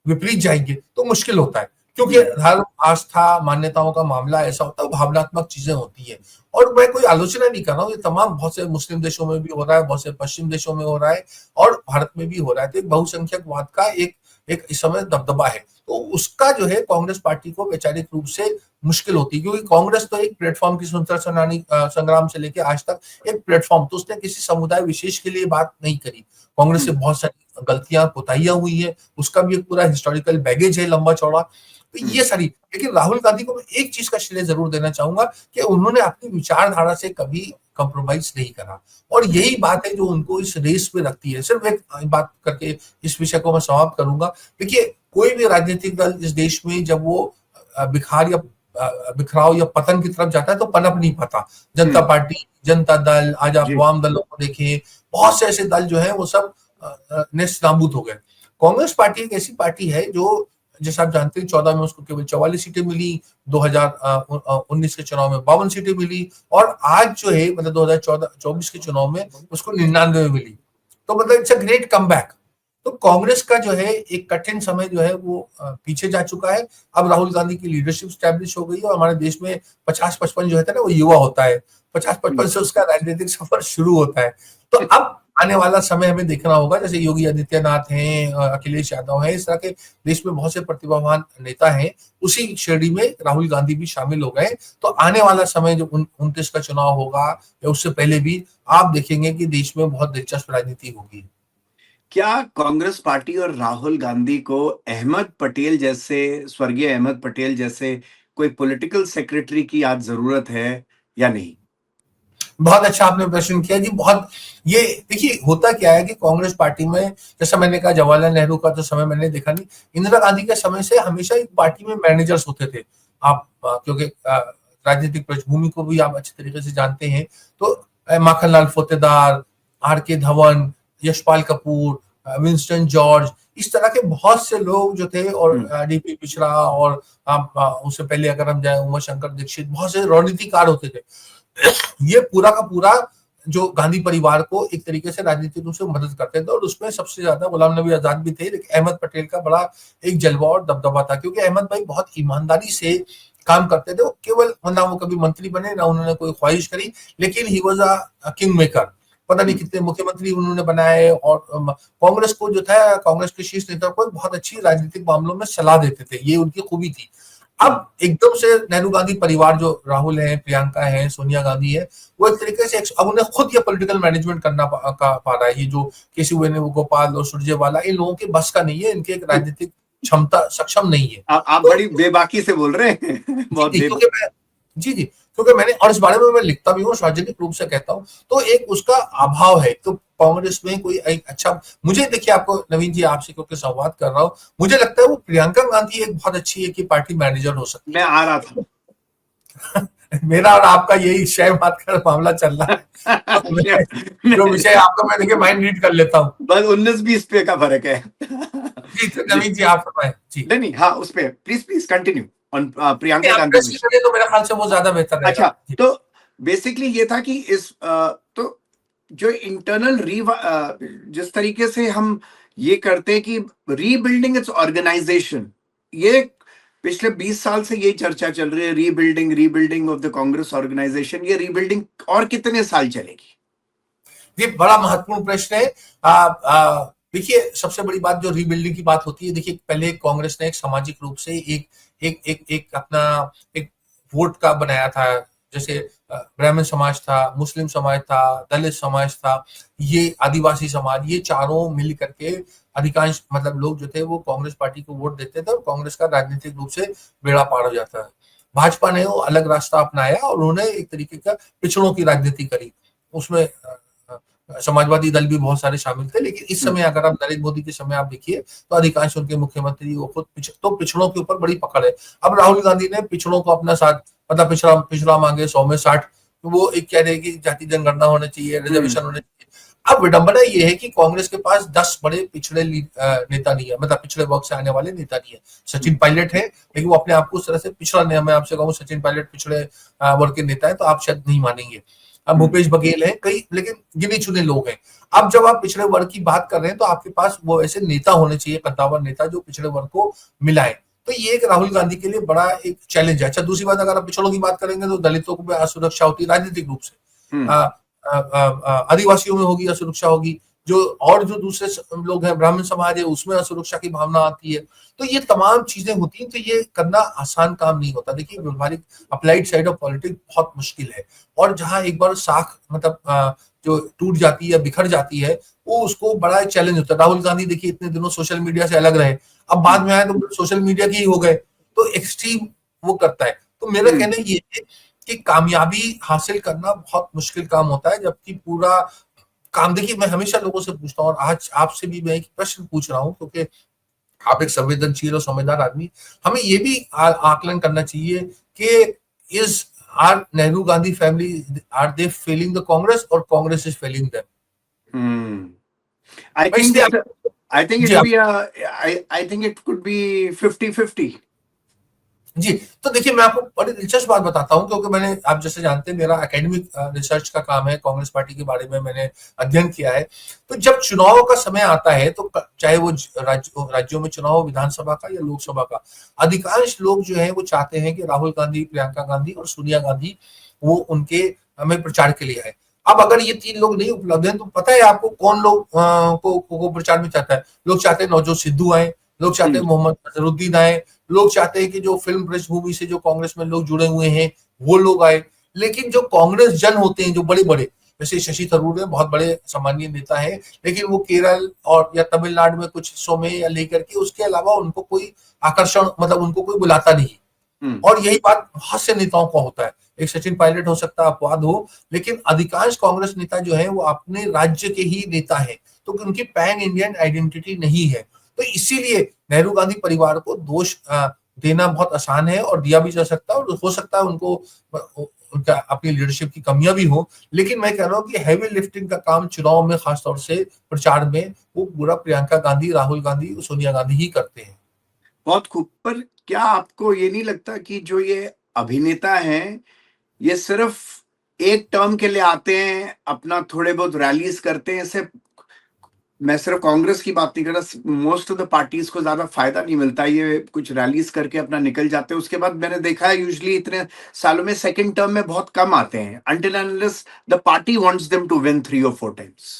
विपरीत जाएंगे तो मुश्किल होता है, क्योंकि धर्म, आस्था, मान्यताओं का मामला ऐसा होता है, भावनात्मक चीजें होती है। और मैं कोई आलोचना नहीं कर रहा हूँ, ये तमाम बहुत से मुस्लिम देशों में भी हो रहा है, बहुत से पश्चिम देशों में हो रहा है, और भारत में भी हो रहा है। तो एक बहुसंख्यकवाद का एक एक इस समय दबदबा है, तो उसका जो है कांग्रेस पार्टी को वैचारिक रूप से मुश्किल होती है, क्योंकि कांग्रेस तो एक प्लेटफॉर्म की स्वतंत्रता संग्राम से लेकर आज तक एक प्लेटफॉर्म, तो उसने किसी समुदाय विशेष के लिए बात नहीं करी। कांग्रेस से बहुत सारी गलतियां, कोताहियां हुई है, उसका भी एक पूरा हिस्टोरिकल बैगेज है लंबा चौड़ा। तो ये सारी, लेकिन राहुल गांधी को मैं एक चीज का श्रेय जरूर देना चाहूंगा कि उन्होंने अपनी विचारधारा से कभी कंप्रोमाइज नहीं करा, और यही बात है जो उनको इस रेस में रखती है। सिर्फ एक बात करके इस विषय को मैं समाप्त करूंगा। देखिए, कोई भी राजनीतिक दल इस देश में जब वो बिखराव या पतन की तरफ जाता है तो पनप नहीं पाता। जनता पार्टी, जनता दल, आज आप वाम दलों को देखें, बहुत से ऐसे दल जो है वो सब नेस्त नाबूद हो गए। कांग्रेस पार्टी एक ऐसी पार्टी है जो, जैसे आप जानते हैं, 14 में उसको केवल 44 सीटें मिली, 2019 के चुनाव में 52 सीटें मिली, और आज जो है मतलब 2024 के चुनाव में उसको 99 मिली। तो मतलब इट्स अ ग्रेट कमबैक। तो कांग्रेस का जो है एक कठिन समय जो है वो पीछे जा चुका है। अब राहुल गांधी की लीडरशिप स्टैब्लिश हो गई है, और हमारे देश में 50-55 जो है ना वो युवा होता है, 50-55 से उसका राजनीतिक सफर शुरू होता है। तो अब आने वाला समय हमें देखना होगा, जैसे योगी आदित्यनाथ हैं, अखिलेश यादव हैं, इस तरह के देश में बहुत से प्रतिभावान नेता हैं, उसी श्रेणी में राहुल गांधी भी शामिल हो गए। तो आने वाला समय जो 29 का चुनाव होगा या उससे पहले भी, आप देखेंगे कि देश में बहुत दिलचस्प राजनीति होगी। क्या कांग्रेस पार्टी और राहुल गांधी को अहमद पटेल जैसे, स्वर्गीय अहमद पटेल जैसे कोई पॉलिटिकल सेक्रेटरी की आज जरूरत है या नहीं? बहुत अच्छा आपने प्रश्न किया जी। बहुत, ये देखिए होता क्या है कि कांग्रेस पार्टी में, जैसा मैंने कहा, जवाहरलाल नेहरू का तो समय मैंने देखा नहीं, इंदिरा गांधी के समय से हमेशा एक पार्टी में मैनेजर्स होते थे। आप क्योंकि राजनीतिक पृष्ठभूमि को भी आप अच्छे तरीके से जानते हैं, तो माखनलाल फोतेदार, आर के धवन, यशपाल कपूर, विंस्टन जॉर्ज, इस तरह के बहुत से लोग जो थे, और डीपी मिश्रा, और उससे पहले अगर हम जाए उमा शंकर दीक्षित, बहुत से रणनीतिकार होते थे। ये पूरा का पूरा जो गांधी परिवार को एक तरीके से राजनीतिक रूप से मदद करते थे, और उसमें सबसे ज्यादा गुलाम नबी आजाद भी थे, लेकिन अहमद पटेल का बड़ा एक जलवा और दबदबा था, क्योंकि अहमद भाई बहुत ईमानदारी से काम करते थे। वो केवल, ना वो कभी मंत्री बने, ना उन्होंने कोई ख्वाहिश करी, लेकिन he was a king maker. पता नहीं कितने मुख्यमंत्री उन्होंने बनाए, और कांग्रेस को जो था, कांग्रेस के शीर्ष नेता को बहुत अच्छी राजनीतिक मामलों में सलाह देते थे, ये उनकी खूबी थी। अब एकदम से नेहरू गांधी परिवार, जो राहुल है, प्रियंका है, सोनिया गांधी है, वो एक तरीके से अब उन्हें खुद ये पॉलिटिकल मैनेजमेंट करना पा रहा है। ये जो केसी वेणुगोपाल और सुरजेवाला, इन लोगों के बस का नहीं है, इनके एक राजनीतिक क्षमता सक्षम नहीं है। आप तो बड़ी बेबाकी से बोल रहे हैं। बहुत जी, क्योंकि मैंने, और इस बारे में मैं लिखता भी हूँ, सार्वजनिक रूप से कहता हूँ, तो एक उसका अभाव है। तो कांग्रेस में कोई एक अच्छा, मुझे देखिए, आपको नवीन जी, आपसे क्योंकि संवाद कर रहा हूँ, मुझे लगता है वो प्रियंका गांधी एक बहुत अच्छी है कि पार्टी मैनेजर हो सकती मैं आ रहा था। मेरा और आपका यही शेयर बात का मामला चल रहा है। तो जो विषय आपका, मैं देखिए माइंड रीड कर लेता हूँ, बस 19-20 पे का फर्क है। जी, तो नवीन जी आप फरमाएं। जी, नहीं, हाँ, उस पे प्लीज कंटिन्यू ऑन प्रियंका आप गांधी। प्रश्न करें तो मेरे ख्याल से वो ज्यादा बेहतर रहेगा। अच्छा, तो बेसिकली ये था कि इस तो जो इंटरनल जिस तरीके से हम ये करते हैं कि रीबिल्डिंग इट्स ऑर्गेनाइजेशन, ये पिछले 20 साल से ये चर्चा चल रही है, rebuilding of the Congress organisation. ये रीबिल्डिंग और कितने साल चलेगी? ये बड़ा महत्वपूर्ण प्रश्न है। देखिए, सबसे बड़ी बात जो रीबिल्डिंग की बात होती है, देखिए पहले कांग्रेस ने एक सामाजिक रूप से एक अपना एक वोट का बनाया था, जैसे ब्राह्मण समाज था, मुस्लिम समाज था, दलित समाज था, ये आदिवासी समाज, ये चारों मिल करके अधिकांश मतलब लोग जो थे वो कांग्रेस पार्टी को वोट देते थे, और कांग्रेस का राजनीतिक रूप से बेड़ा पार हो जाता है। भाजपा ने वो अलग रास्ता अपनाया, और उन्होंने एक तरीके का पिछड़ों की राजनीति करी। उसमें समाजवादी दल भी बहुत सारे शामिल थे, लेकिन इस समय अगर आप नरेंद्र मोदी के समय आप देखिए, तो अधिकांश उनके मुख्यमंत्री वो खुद तो पिछड़ों के ऊपर बड़ी पकड़ है। अब राहुल गांधी ने पिछड़ों को अपना साथ, मतलब पिछड़ा मांगे 100 में 60, तो वो एक कह रहे कि जाति जनगणना होना चाहिए, रिजर्वेशन होने चाहिए। अब विडंबना ये है कि कांग्रेस के पास 10 बड़े पिछड़े नेता नहीं है, मतलब पिछड़े वर्ग से आने वाले नेता नहीं है। सचिन पायलट है, लेकिन वो अपने आप को उस तरह से पिछड़ा नहीं, मैं आपसे कहूँ सचिन पायलट पिछड़े वर्ग के नेता है तो आप शायद नहीं मानेंगे। अब भूपेश बघेल है, कई लेकिन गिने चुने लोग हैं। अब जब आप पिछड़े वर्ग की बात कर रहे हैं तो आपके पास वो ऐसे नेता होने चाहिए, कद्दावर नेता, जो पिछड़े वर्ग को मिलाए। तो ये एक राहुल गांधी के लिए बड़ा एक चैलेंज है। अच्छा, दूसरी बात, अगर आप पिछड़ों की बात करेंगे तो दलितों को असुरक्षा होती है राजनीतिक रूप से, आदिवासियों में होगी असुरक्षा होगी, जो और जो दूसरे लोग हैं, ब्राह्मण समाज है, उसमें असुरक्षा की भावना आती है। तो ये तमाम चीजें होती हैं, तो ये करना आसान काम नहीं होता। देखिए, व्यवहारिक अप्लाइड साइड ऑफ पॉलिटिक्स बहुत मुश्किल है, और जहां एक बार साख मतलब जो टूट जाती है या बिखर जाती है, वो उसको बड़ा चैलेंज होता है। राहुल गांधी देखिए इतने दिनों सोशल मीडिया से अलग रहे, अब बाद में आए तो सोशल मीडिया के ही हो गए, तो एक्सट्रीम वो करता है। तो मेरा कहना ये है कि कामयाबी हासिल करना बहुत मुश्किल काम होता है, जबकि पूरा काम, देखिए मैं हमेशा लोगों से पूछता हूँ, और आज आपसे भी मैं एक प्रश्न पूछ रहा हूँ, क्योंकि आप एक संवेदनशील और समझदार आदमी, हमें ये भी आकलन करना चाहिए कि is are Nehru Gandhi family, are they failing the Congress और Congress is failing them? I मैं think इसलिए it, I think जी it be I think it could be 50-50. जी, तो देखिए मैं आपको बड़ी दिलचस्प बात बताता हूँ, क्योंकि मैंने, आप जैसे जानते हैं, मेरा एकेडमिक रिसर्च का काम है, कांग्रेस पार्टी के बारे में मैंने अध्ययन किया है। तो जब चुनाव का समय आता है, तो चाहे वो राज्यों में चुनाव हो, विधानसभा का या लोकसभा का, अधिकांश लोग जो है वो चाहते हैं कि राहुल गांधी, प्रियंका गांधी और सोनिया गांधी वो उनके हमें प्रचार के लिए आए। अब अगर ये तीन लोग नहीं उपलब्ध हैं, तो पता है आपको कौन लोग को प्रचार में चाहता है? लोग चाहते हैं नवजोत सिद्धू आए, लोग चाहते हैं मोहम्मद अजहरुद्दीन आए, लोग चाहते हैं कि जो फिल्म पृष्ठभूमि से जो कांग्रेस में लोग जुड़े हुए हैं वो लोग आए। लेकिन जो कांग्रेस जन होते हैं, जो बड़े बड़े, जैसे शशि थरूर है, बहुत बड़े सम्मानीय नेता है, लेकिन वो केरल और या तमिलनाडु में कुछ हिस्सों में या लेकर के, उसके अलावा उनको कोई आकर्षण, मतलब उनको कोई बुलाता नहीं। और यही बात बहुत से नेताओं का होता है। एक सचिन पायलट हो सकता है अपवाद हो, लेकिन अधिकांश कांग्रेस नेता जो है वो अपने राज्य के ही नेता है, तो उनकी पैन इंडियन आइडेंटिटी नहीं है। तो इसीलिए नेहरू गांधी परिवार को दोष देना बहुत आसान है, और दिया भी जा सकता है, और हो सकता है उनको उनका अपनी लीडरशिप की कमियां भी हो। लेकिन मैं कह रहा हूँ कि हैवी लिफ्टिंग का काम चुनाव में, खासतौर से प्रचार में, वो पूरा प्रियंका गांधी, राहुल गांधी, सोनिया गांधी ही करते हैं। बहुत खूब। पर क्या आपको ये नहीं लगता कि जो ये अभिनेता हैं, ये सिर्फ एक टर्म के लिए आते हैं, अपना थोड़े बहुत रैलीज करते हैं? इससे मैं सिर्फ कांग्रेस की बात नहीं कर रहा, मोस्ट ऑफ द पार्टीज को ज्यादा फायदा नहीं मिलता। ये कुछ रैलीज करके अपना निकल जाते हैं, उसके बाद मैंने देखा है यूजुअली इतने सालों में सेकंड टर्म में बहुत कम आते हैं, until and unless the party wants them to win 3 or 4 times.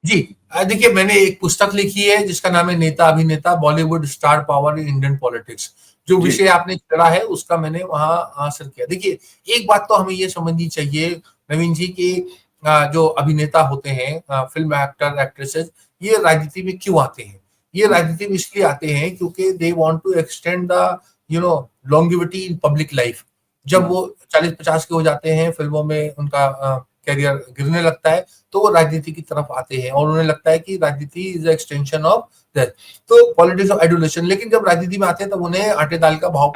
जी, देखिए मैंने एक पुस्तक लिखी है जिसका नाम है नेता अभिनेता, Bollywood star power in Indian politics. जो विषय आपने छेड़ा है उसका मैंने वहां हासिल किया। देखिए, एक बात तो हमें ये समझनी चाहिए नवीन जी की, जो अभिनेता होते हैं, फिल्म एक्टर एक्ट्रेसेस, ये राजनीति में क्यों आते हैं? ये राजनीति में इसलिए आते हैं क्योंकि they want to extend the longevity in public life. जब वो 40-50 के हो जाते हैं, फिल्मों में उनका कैरियर गिरने लगता है, तो वो राजनीति की तरफ आते हैं, और उन्हें लगता है कि राजनीति इज एक्सटेंशन ऑफ दैट, तो पॉलिटिक्स ऑफ एडुलेशन। लेकिन जब राजनीति में आते हैं तब उन्हें आटे दाल का भाव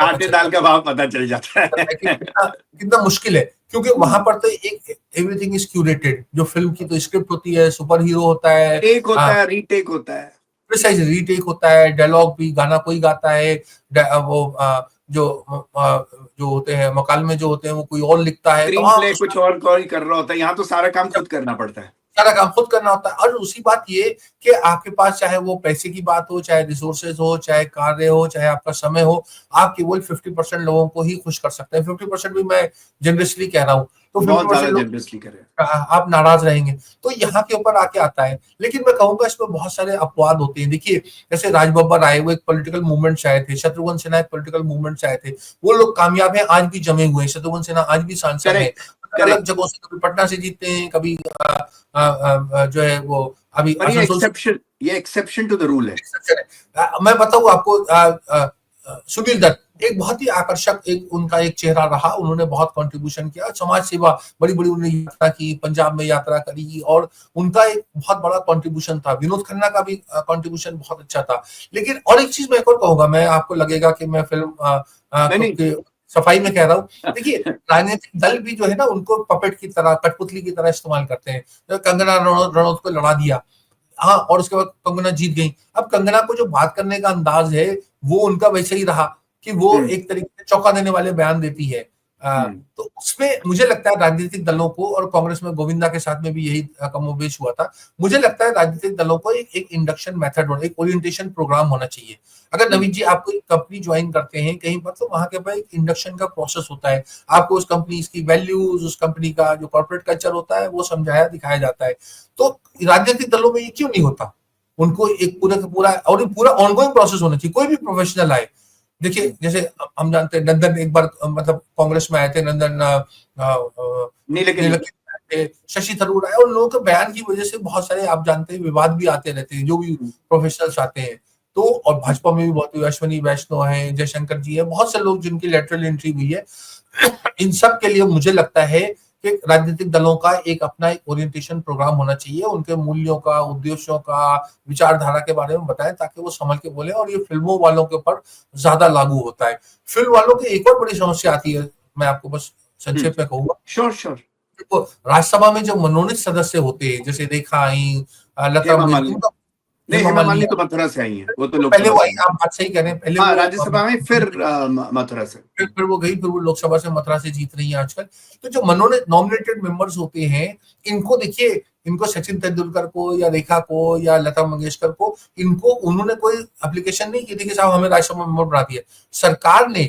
पता चल जाता है कितना मुश्किल है, क्योंकि वहां पर तो एक एवरीथिंग इज क्यूरेटेड। जो फिल्म की तो स्क्रिप्ट होती है, सुपर हीरो होता है, टेक होता है, रीटेक होता है, प्रिसाइज रीटेक होता है, डायलॉग भी, गाना कोई गाता है, वो जो होते हैं मकालमे जो होते हैं वो कोई और लिखता है, स्क्रीन प्ले कुछ और कोई कर रहा होता है। यहाँ तो सारा काम खुद करना पड़ता है, सारा काम खुद करना होता है। और दूसरी बात ये कि आपके पास चाहे वो पैसे की बात हो, चाहे रिसोर्सेज हो, चाहे कार्य हो, चाहे आपका समय हो, आप केवल 50% लोगों को ही खुश कर सकते हैं। 50% भी मैं जनरसली कह रहा हूँ, तो 50% लोग आप नाराज रहेंगे। तो यहाँ के ऊपर आके आता है। लेकिन मैं कहूंगा इसमें बहुत सारे अपवाद होते हैं। देखिए, जैसे राज बब्बर आए, वो एक पॉलिटिकल मूवमेंट से आए थे, शत्रुघ्न सिन्हा एक पॉलिटिकल मूवमेंट से आए थे, वो लोग कामयाब है, आज भी जमे हुए हैं। शत्रुघ्न सिन्हा आज भी सांसद है, अलग जगहों से, कभी पटना से जीतते हैं, कभी जो है वो अभी ये एक्सेप्शन टू द रूल है। मैं बताऊं आपको, सुनील दत्त एक बहुत ही आकर्षक एक उनका एक चेहरा रहा। उन्होंने बहुत कंट्रीब्यूशन किया, समाज सेवा बड़ी बड़ी उन्होंने यात्रा की, पंजाब में यात्रा करी, और उनका एक बहुत बड़ा कंट्रीब्यूशन था। विनोद खन्ना का भी कंट्रीब्यूशन बहुत अच्छा था। लेकिन और एक चीज मैं एक और कहूंगा, मैं आपको लगेगा कि मैं फिल्म सफाई में कह रहा हूँ। देखिए, राजनीतिक दल भी जो है ना उनको पपेट की तरह, कठपुतली की तरह इस्तेमाल करते हैं। तो कंगना रणौत को लड़ा दिया, हाँ, और उसके बाद कंगना जीत गई। अब कंगना को जो बात करने का अंदाज है वो उनका वैसे ही रहा कि वो एक तरीके से चौंका देने वाले बयान देती है। तो उसमें मुझे लगता है राजनीतिक दलों को, और कांग्रेस में गोविंदा के साथ में भी यही कमोबेश हुआ था, मुझे लगता है राजनीतिक दलों को एक इंडक्शन मेथड और एक ओरिएंटेशन प्रोग्राम होना चाहिए। अगर नवीन जी आप कोई कंपनी ज्वाइन करते हैं कहीं पर, तो वहां के पास एक इंडक्शन का प्रोसेस होता है। आपको उस कंपनी की वैल्यूज, उस कंपनी का जो कॉर्पोरेट कल्चर होता है वो समझाया दिखाया जाता है। तो राजनीतिक दलों में ये क्यों नहीं होता? उनको एक पूरा का पूरा, और ये पूरा ऑनगोइंग प्रोसेस होना चाहिए। कोई भी प्रोफेशनल आए, देखिए जैसे हम जानते हैं नंदन एक बार मतलब कांग्रेस में आए थे, नंदन नीलकंठ थे, शशि थरूर आए, और लोगों के बयान की वजह से बहुत सारे आप जानते हैं विवाद भी आते रहते हैं, जो भी प्रोफेशनल्स आते हैं। तो और भाजपा में भी बहुत, अश्विनी वैष्णव है, जयशंकर जी है, बहुत से लोग जिनकी लेटरल एंट्री हुई है। इन सब के लिए मुझे लगता है कि राजनीतिक दलों का एक अपना एक ओरिएंटेशन प्रोग्राम होना चाहिए, उनके मूल्यों का, उद्देश्यों का, विचारधारा के बारे में बताएं ताकि वो संभल के बोले। और ये फिल्मों वालों के ऊपर ज्यादा लागू होता है। फिल्म वालों की एक और बड़ी समस्या आती है, मैं आपको बस संक्षेप में कहूंगा। श्योर। तो राज्यसभा में जो मनोनीत सदस्य होते हैं, जैसे रेखा आई, लता मंगेशकर, हेमा मालिनी तो मथुरा से आई है, वो तो पहले वो आई, आप बात सही कह रहे हैं, पहले हाँ, राज्यसभा में, फिर मथुरा से, फिर वो गई, फिर वो लोकसभा से मथुरा से जीत रही है आजकल। तो जो नॉमिनेटेड मेंबर्स होते हैं, इनको देखिए, इनको सचिन तेंदुलकर को या रेखा को या लता मंगेशकर को, इनको उन्होंने कोई एप्लीकेशन नहीं की थी कि साहब हमें राज्यसभा मेंबर बना दिया। सरकार ने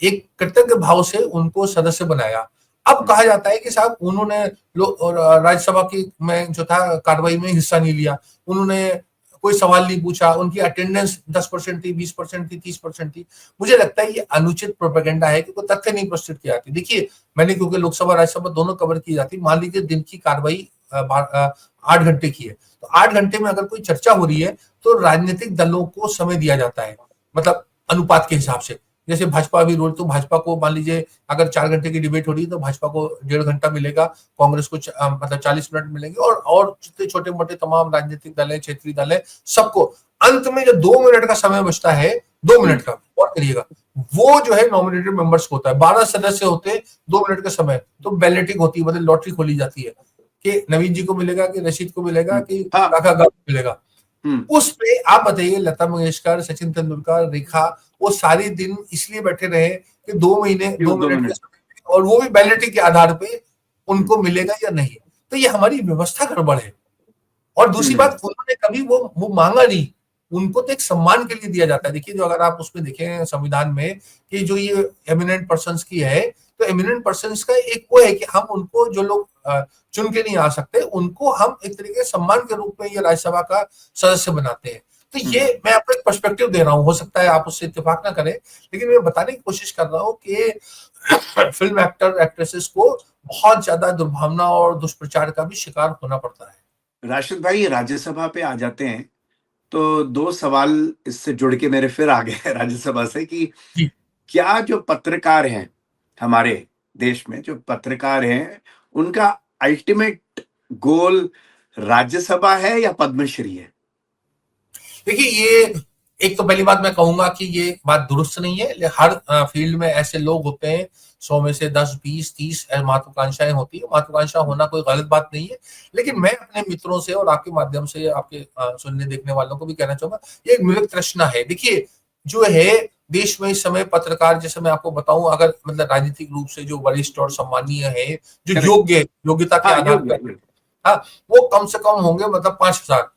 एक कृतज्ञ भाव से उनको सदस्य बनाया। अब कहा जाता है कि साहब उन्होंने राज्यसभा की में जो था कार्रवाई में हिस्सा नहीं लिया, उन्होंने कोई सवाल नहीं पूछा, उनकी अटेंडेंस 10% थी, 20% थी, 30% थी। मुझे लगता है ये अनुचित प्रोपेगेंडा है कि कोई तथ्य नहीं प्रस्तुत किया जाती। देखिए, मैंने क्योंकि लोकसभा राज्यसभा दोनों कवर की जाती, मान लीजिए दिन की कार्रवाई 8 घंटे की है, तो 8 घंटे में अगर कोई चर्चा हो रही है तो राजनीतिक दलों को समय दिया जाता है, मतलब अनुपात के हिसाब से। जैसे भाजपा भी रोल, तो भाजपा को मान लीजिए अगर 4 घंटे की डिबेट हो रही है तो भाजपा को 1.5 घंटा मिलेगा, कांग्रेस को मतलब 40 मिनट मिलेंगे, और जितने छोटे मोटे तमाम राजनीतिक दल है, क्षेत्रीय दल है, सबको अंत में जो 2 मिनट का समय बचता है, 2 मिनट का और करिएगा, वो जो है नॉमिनेटेड मेंबर्स को होता है। 12 सदस्य होते हैं, 2 मिनट का समय, तो बैलेटिंग होती है, मतलब लॉटरी खोली जाती है कि नवीन जी को मिलेगा, कि रशीद को मिलेगा, कि काका को मिलेगा। उस पे आप बताइए, लता मंगेशकर, सचिन तेंदुलकर, रेखा, वो सारे दिन इसलिए बैठे रहे कि 2 महीने 2 मिनट के समय, और वो भी बैलेटिंग के आधार पे उनको मिलेगा या नहीं। तो ये हमारी व्यवस्था गड़बड़ है। और दूसरी बात, उन्होंने कभी वो मांगा नहीं, उनको तो एक सम्मान के लिए दिया जाता है। देखिए, जो अगर आप उसमें देखें संविधान में कि जो ये एमिनेंट पर्सन्स की है, तो एमिनेंट पर्सन्स का एक वो है कि हम उनको, जो लोग चुन के नहीं आ सकते, उनको हम एक तरीके से सम्मान के रूप में ये राज्यसभा का सदस्य बनाते हैं। तो ये मैं आपको एक पर्सपेक्टिव दे रहा हूँ, हो सकता है आप उससे इत्तेफाक ना करें, लेकिन मैं बताने की कोशिश कर रहा हूँ कि फिल्म एक्टर एक्ट्रेसेस को बहुत ज्यादा दुर्भावना और दुष्प्रचार का भी शिकार होना पड़ता है। राशिद भाई, राज्यसभा पे आ जाते हैं तो 2 सवाल इससे जुड़ के मेरे फिर आ गए राज्यसभा से कि क्या जो पत्रकार हैं हमारे देश में, जो पत्रकार हैं, उनका अल्टीमेट गोल राज्यसभा है या पद्मश्री है? देखिए, ये एक तो पहली बात मैं कहूंगा कि ये बात दुरुस्त नहीं है। हर फील्ड में ऐसे लोग होते हैं, 100 में से 10, 20, 30 महत्वाकांक्षाएं होती है। महत्वाकांक्षा होना कोई गलत बात नहीं है, लेकिन मैं अपने मित्रों से और आपके माध्यम से आपके सुनने देखने वालों को भी कहना चाहूंगा, ये एक मृत तृष्णा है। देखिए, जो है देश में इस समय पत्रकार, जैसे मैं आपको बताऊं, अगर मतलब राजनीतिक रूप से जो वरिष्ठ और सम्मानीय है, जो योग्यता के आधार पर, हाँ, वो कम से कम होंगे मतलब 5,000।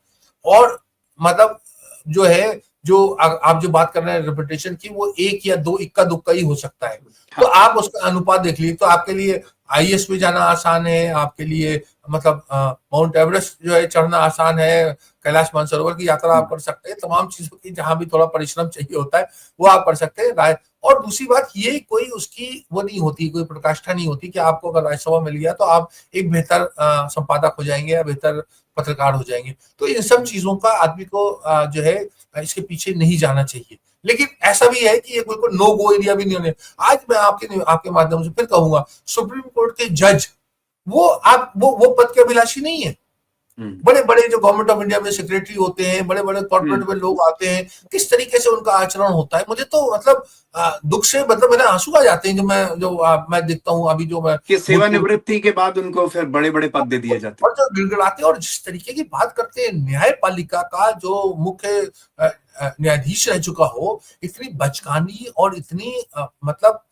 और मतलब जो है, जो आप जो बात कर रहे हैं रेपुटेशन की, वो 1 या 2 इक्का दुक्का ही हो सकता है। तो आप उसका अनुपात देख लीजिए, तो आपके लिए आईएएस में जाना आसान है, आपके लिए मतलब माउंट एवरेस्ट जो है चढ़ना आसान है, कैलाश मानसरोवर की यात्रा आप कर सकते हैं, तमाम चीजों की जहां भी थोड़ा परिश्रम चाहिए होता है वो आप कर सकते हैं। और दूसरी बात, ये कोई उसकी वो नहीं होती, कोई प्रकाष्ठा नहीं होती कि आपको अगर राज्यसभा मिल गया तो आप एक बेहतर संपादक हो जाएंगे या बेहतर पत्रकार हो जाएंगे। तो इन सब चीजों का आदमी को जो है इसके पीछे नहीं जाना चाहिए। लेकिन ऐसा भी है कि ये बिल्कुल नो गो एरिया भी नहीं होने। आज मैं आपके माध्यम से फिर कहूंगा, सुप्रीम कोर्ट के जज वो पद के अभिलाषी नहीं है, बड़े बड़े जो गवर्नमेंट ऑफ इंडिया में सेक्रेटरी होते हैं, बड़े बड़े कॉर्पोरेट में लोग आते हैं, किस तरीके से उनका आचरण होता है, मुझे तो मतलब दुख से मतलब मेरे आंसू आ जाते हैं, मैं देखता हूँ अभी जो मैं कि भूतपूर्व सेवानिवृत्ति के बाद उनको फिर बड़े बड़े पद दे दिए जाते और जो गिड़गिड़ाते हैं और जिस तरीके की बात करते हैं, न्यायपालिका का जो मुख्य न्यायाधीश रह चुका हो, इतनी बचकानी और इतनी मतलब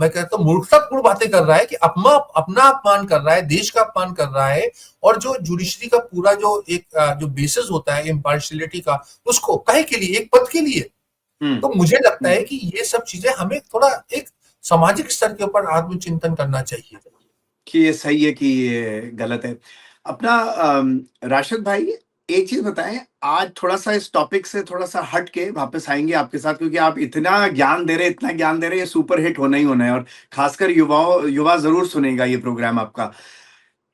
मैं कहता हूँ मूर्खतापूर्ण बातें कर रहा है कि अपना अपमान कर रहा है, देश का अपमान कर रहा है, और जो जुडिशरी का पूरा जो बेसिस होता है इम्पार्शियलिटी का, उसको काहे के लिए, एक पद के लिए। हैं। तो मुझे लगता है कि ये सब चीजें हमें थोड़ा एक सामाजिक स्तर के ऊपर आत्मचिंतन करना चाहिए। कि ये सही है कि ये गलत है। अपना राशिद भाई, एक चीज बताएं, आज थोड़ा सा इस टॉपिक से थोड़ा सा हट के वापस आएंगे आपके साथ, क्योंकि आप इतना ज्ञान दे रहे हैं, इतना ज्ञान दे रहे हैं, ये सुपर हिट होना ही होना है, और खासकर युवा जरूर सुनेगा ये प्रोग्राम आपका।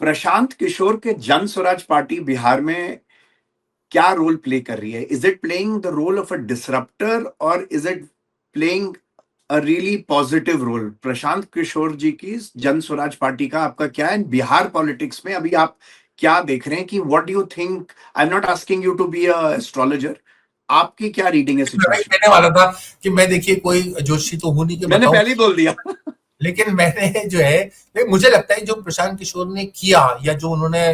प्रशांत किशोर के जन स्वराज पार्टी बिहार में क्या रोल प्ले कर रही है? Is it playing the role of a disruptor, और is it playing a really positive role? Prashant Kishor ji की जन स्वराज पार्टी का आपका क्या है बिहार पॉलिटिक्स में? अभी आप क्या देख रहे हैं कि what do you think? I am not asking you to be a astrologer, आपकी क्या रीडिंग है मैं वही सिचुएशन? कहने वाला था कि मैं देखिए कोई जोशी तो हूं नहीं कि मैंने बताऊं, पहले ही बोल दिया। लेकिन मैंने जो है, लेकिन मुझे लगता है जो प्रशांत किशोर ने किया, या जो उन्होंने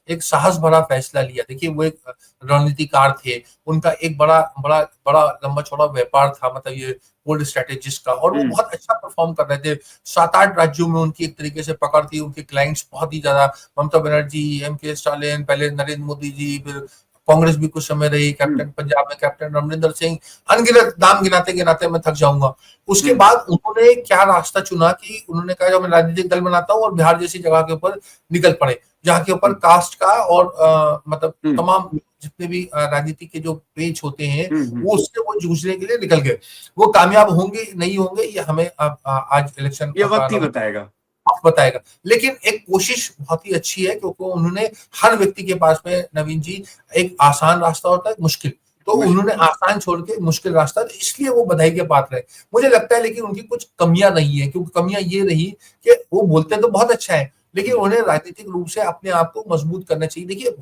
एक साहस भरा फैसला लिया, देखिए वो एक रणनीतिकार थे, उनका एक बड़ा बड़ा बड़ा लंबा चौड़ा व्यापार था, मतलब ये गोल्ड स्ट्रेटेजिस्ट का, और वो हम्म। बहुत अच्छा परफॉर्म कर रहे थे। 7-8 राज्यों में उनकी एक तरीके से पकड़ थी, उनके क्लाइंट्स बहुत ही ज्यादा, ममता बनर्जी, एम के स्टालिन, पहले नरेंद्र मोदी जी, फिर कांग्रेस भी कुछ समय रही, कैप्टन पंजाब में कैप्टन अमरिंदर सिंह, अनगिनत नाम गिनाते गिनाते मैं थक जाऊंगा। उसके हम्म। बाद उन्होंने क्या रास्ता चुना कि उन्होंने कहा कि मैं राजनीतिक दल बनाता हूँ और बिहार जैसी जगह के ऊपर निकल पड़े, जहाँ के ऊपर कास्ट का और मतलब हम्म। तमाम जितने भी राजनीति के जो पेच होते हैं, हम्म। वो उससे वो जूझने के लिए निकल गए। वो कामयाब होंगे नहीं होंगे, ये हमें आज इलेक्शन ये का वक्त ही बताएगा। वक्त बताएगा। लेकिन एक कोशिश बहुत ही अच्छी है, क्योंकि उन्होंने हर व्यक्ति के पास में, नवीन जी, एक आसान रास्ता होता है, मुश्किल, तो उन्होंने आसान छोड़ के मुश्किल रास्ता, तो इसलिए वो बधाई के पात्र है मुझे लगता है। लेकिन उनकी कुछ कमियां नहीं है, क्योंकि कमियां ये रही कि वो बोलते तो बहुत अच्छा है, लेकिन उन्हें राजनीतिक रूप से अपने आप को मजबूत करना चाहिए। देखिए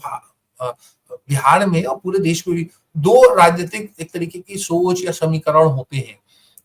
बिहार में और पूरे देश में भी दो राजनीतिक एक तरीके की सोच या समीकरण होते हैं।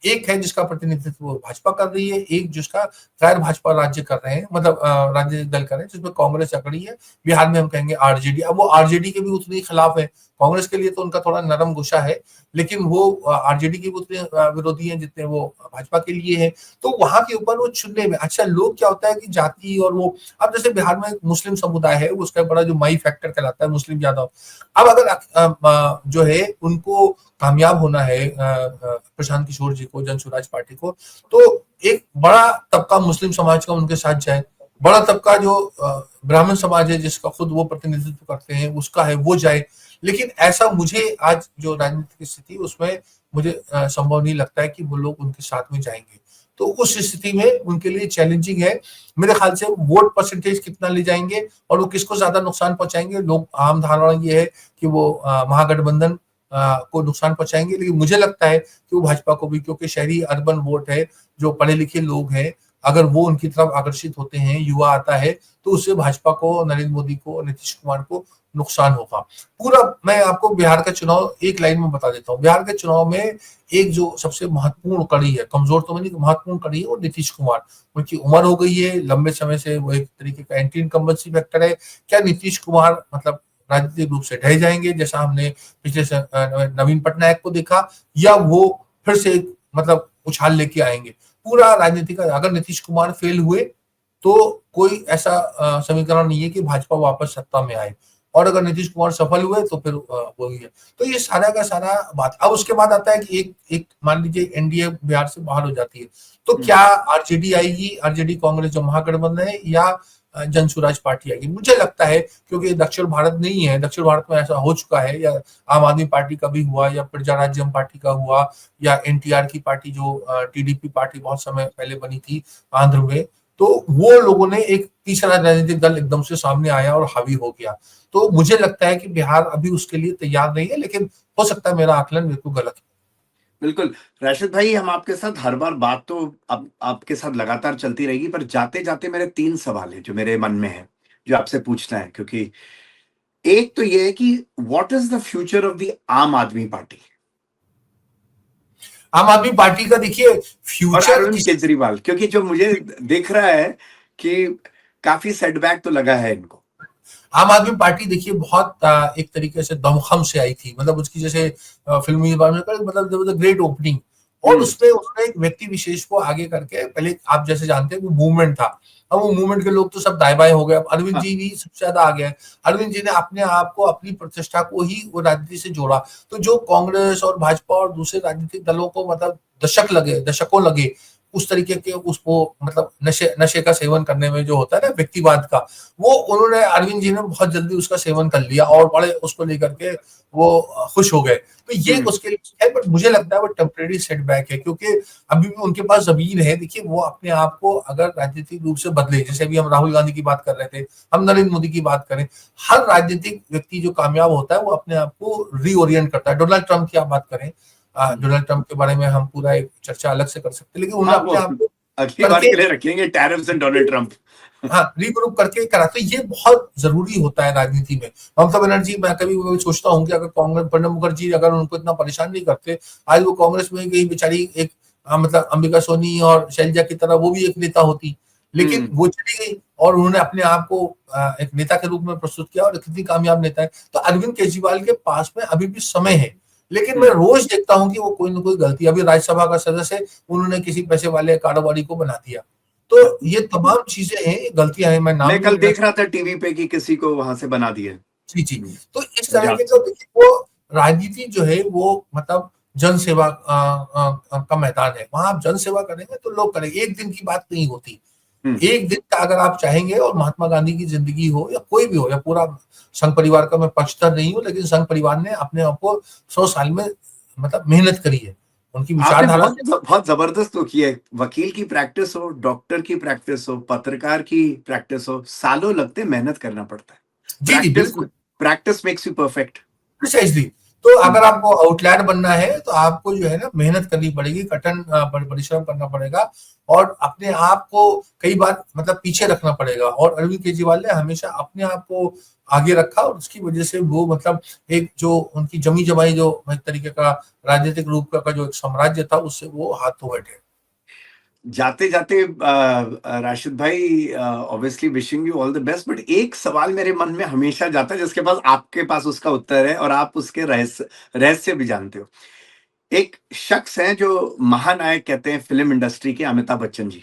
एक है जिसका प्रतिनिधित्व भाजपा कर रही है, एक जिसका गैर भाजपा राज्य कर रहे हैं, मतलब राजनीतिक दल कर रहे हैं, जिसमें कांग्रेस अकड़ी है। बिहार में हम कहेंगे आरजेडी। अब वो आरजेडी के भी उतने ही खिलाफ है, कांग्रेस के लिए तो उनका थोड़ा नरम गुस्सा है, लेकिन वो आरजेडी के भी उतने विरोधी हैं जितने वो भाजपा के लिए है। तो वहां के ऊपर वो चुनने में अच्छा, लोग क्या होता है कि जाति और वो, अब जैसे बिहार में एक मुस्लिम समुदाय है, उसका बड़ा जो माई फैक्टर कहलाता है मुस्लिम यादव। अब अगर जो है उनको कामयाब होना है, प्रशांत किशोर जी को, जन स्वराज पार्टी को, तो एक बड़ा तबका मुस्लिम समाज का उनके साथ जाए, बड़ा तबका जो ब्राह्मण समाज है जिसका खुद वो प्रतिनिधित्व करते हैं उसका है, वो जाए। लेकिन ऐसा मुझे आज जो राजनीति की स्थिति उसमें मुझे संभव नहीं लगता है कि वो लोग उनके साथ में जाएंगे। तो उस स्थिति में उनके लिए चैलेंजिंग है। मेरे ख्याल से वोट परसेंटेज कितना ले जाएंगे और वो किसको ज्यादा नुकसान पहुंचाएंगे, लोग आम धारणा ये है कि वो महागठबंधन को नुकसान पहुंचाएंगे, लेकिन मुझे लगता है कि वो भाजपा को भी, क्योंकि शहरी अर्बन वोट है, जो पढ़े लिखे लोग हैं, अगर वो उनकी तरफ आकर्षित होते हैं, युवा आता है, तो उससे भाजपा को, नरेंद्र मोदी को, नीतीश कुमार को नुकसान होगा पूरा। मैं आपको बिहार का चुनाव एक लाइन में बता देता हूँ। बिहार के चुनाव में एक जो सबसे महत्वपूर्ण कड़ी है, कमजोर तो नहीं, महत्वपूर्ण कड़ी है, वो नीतीश कुमार। उनकी उम्र हो गई है, लंबे समय से वो एक तरीके का एंटी इनकम्बेंसी फैक्टर है। क्या नीतीश कुमार मतलब राजनीतिक रूप से ढह जाएंगे, जैसा हमने पिछले नवीन पटनायक को देखा, या वो फिर से मतलब उछाल लेके आएंगे पूरा राजनीति का? अगर नीतीश कुमार फेल हुए तो कोई ऐसा समीकरण नहीं है कि भाजपा वापस सत्ता में आए, और अगर नीतीश कुमार सफल हुए तो फिर वही है। तो ये सारा का सारा बात। अब उसके बाद आता है कि एक मान लीजिए एनडीए बिहार से बाहर हो जाती है, तो क्या आरजेडी आएगी, आरजेडी कांग्रेस जो महागठबंधन है, या जन स्वराज पार्टी आएगी? मुझे लगता है, क्योंकि दक्षिण भारत नहीं है, दक्षिण भारत में ऐसा हो चुका है, या आम आदमी पार्टी का भी हुआ, या प्रजा राज्यम पार्टी का हुआ, या एनटीआर की पार्टी जो टीडीपी पार्टी बहुत समय पहले बनी थी आंध्र में, तो वो लोगों ने एक तीसरा राजनीतिक दल एकदम से सामने आया और हावी हो गया। तो मुझे लगता है कि बिहार अभी उसके लिए तैयार नहीं है, लेकिन हो सकता है मेरा आकलन बिल्कुल गलत है। बिल्कुल। राशिद भाई, हम आपके साथ हर बार बात तो अब आपके साथ लगातार चलती रहेगी, पर जाते जाते मेरे 3 सवाल है जो मेरे मन में है, जो आपसे पूछना है, क्योंकि एक तो ये है कि what is the future of the आम आदमी पार्टी आम आदमी पार्टी का देखिए और फ्यूचर अरविंद केजरीवाल, क्योंकि जो मुझे दिख रहा है कि काफी सेटबैक तो लगा है इनको। आम आदमी पार्टी देखिए बहुत एक तरीके से दमखम से आई थी, मतलब उसकी जैसे फिल्मी मतलब ग्रेट ओपनिंग, और उसमें उसने एक व्यक्ति विशेष को आगे करके, पहले आप जैसे जानते हैं वो मूवमेंट था, अब वो मूवमेंट के लोग तो सब दाएं बाएं हो गए, अब अरविंद जी भी सबसे ज्यादा आ गया है। अरविंद जी ने अपने आप को, अपनी प्रतिष्ठा को ही वो राजनीति से जोड़ा, तो जो कांग्रेस और भाजपा और दूसरे राजनीतिक दलों को मतलब दशकों लगे उस तरीके के उसको मतलब नशे का सेवन करने में जो होता है ना व्यक्तिवाद का, वो उन्होंने, अरविंद जी ने बहुत जल्दी उसका सेवन कर लिया और बड़े उसको लेकर के वो खुश हो गए, तो ये उसके लिए है। बट मुझे लगता है वो टेम्परेरी सेटबैक है, क्योंकि अभी भी उनके पास जमीन है। देखिए वो अपने आप को अगर राजनीतिक रूप से बदले, जैसे अभी हम राहुल गांधी की बात कर रहे थे, हम नरेंद्र मोदी की बात करें, हर राजनीतिक व्यक्ति जो कामयाब होता है वो अपने आप को रीओरिएंट करता है। डोनाल्ड ट्रंप की आप बात करें, डोनाल्ड ट्रंप के बारे में हम पूरा एक चर्चा अलग से कर सकते हैं, लेकिन उन्होंने अपने आप को अगली बार के लिए रखेंगे टैरिफ्स एंड डोनाल्ड ट्रंप। हाँ, रीग्रुप करके करा, तो ये बहुत जरूरी होता है राजनीति में। ममता बनर्जी, मैं कभी कभी सोचता हूँ कि अगर कांग्रेस, प्रणब मुखर्जी अगर उनको इतना परेशान नहीं करते, आज वो कांग्रेस में गई बेचारी, एक मतलब अंबिका सोनी और शैलजा की तरह वो भी एक नेता होती, लेकिन वो चली गई और उन्होंने अपने आप को एक नेता के रूप में प्रस्तुत किया, और कितनी कामयाब नेता है। तो अरविंद केजरीवाल के पास में अभी भी समय है, लेकिन मैं रोज देखता हूँ कि वो कोई ना कोई गलती, अभी राज्यसभा का सदस्य उन्होंने किसी पैसे वाले कारोबारी को बना दिया, तो ये तमाम चीजें हैं, गलतियां हैं। मैं कल देख रहा था टीवी पे कि किसी को वहां से बना दिया। जी जी, तो इस तरह के जो वो राजनीति जो है वो मतलब जन सेवा का मैदान है, वहां आप जन सेवा करेंगे तो लोग करेंगे, एक दिन की बात नहीं होती। एक दिन का अगर आप चाहेंगे, और महात्मा गांधी की जिंदगी हो या कोई भी हो, या पूरा संघ परिवार का मैं पक्षधर नहीं हूँ, लेकिन संघ परिवार ने अपने आप को 100 साल में मतलब मेहनत करी है, उनकी विचारधारा बहुत जबरदस्त वो की है। वकील की प्रैक्टिस हो, डॉक्टर की प्रैक्टिस हो, पत्रकार की प्रैक्टिस हो, सालों लगते, मेहनत करना पड़ता है। जी जी बिल्कुल, practice makes you perfect. Precisely. तो अगर आपको आउटलायर बनना है तो आपको जो है ना मेहनत करनी पड़ेगी, कठिन परिश्रम करना पड़ेगा, और अपने आप को कई बार मतलब पीछे रखना पड़ेगा। और अरविंद केजरीवाल ने हमेशा अपने आप को आगे रखा, और उसकी वजह से वो मतलब एक जो उनकी जमी जमाई जो एक तरीके का राजनीतिक रूप का जो एक साम्राज्य था, उससे वो हाथ धो बैठे। जाते जाते राशिद भाई, obviously wishing you all the best, but एक सवाल मेरे मन में हमेशा जाता है जिसके पास आपके पास उसका उत्तर है, और आप उसके रहस्य भी जानते हो। एक शख्स है जो महानायक कहते हैं फिल्म इंडस्ट्री के, अमिताभ बच्चन जी।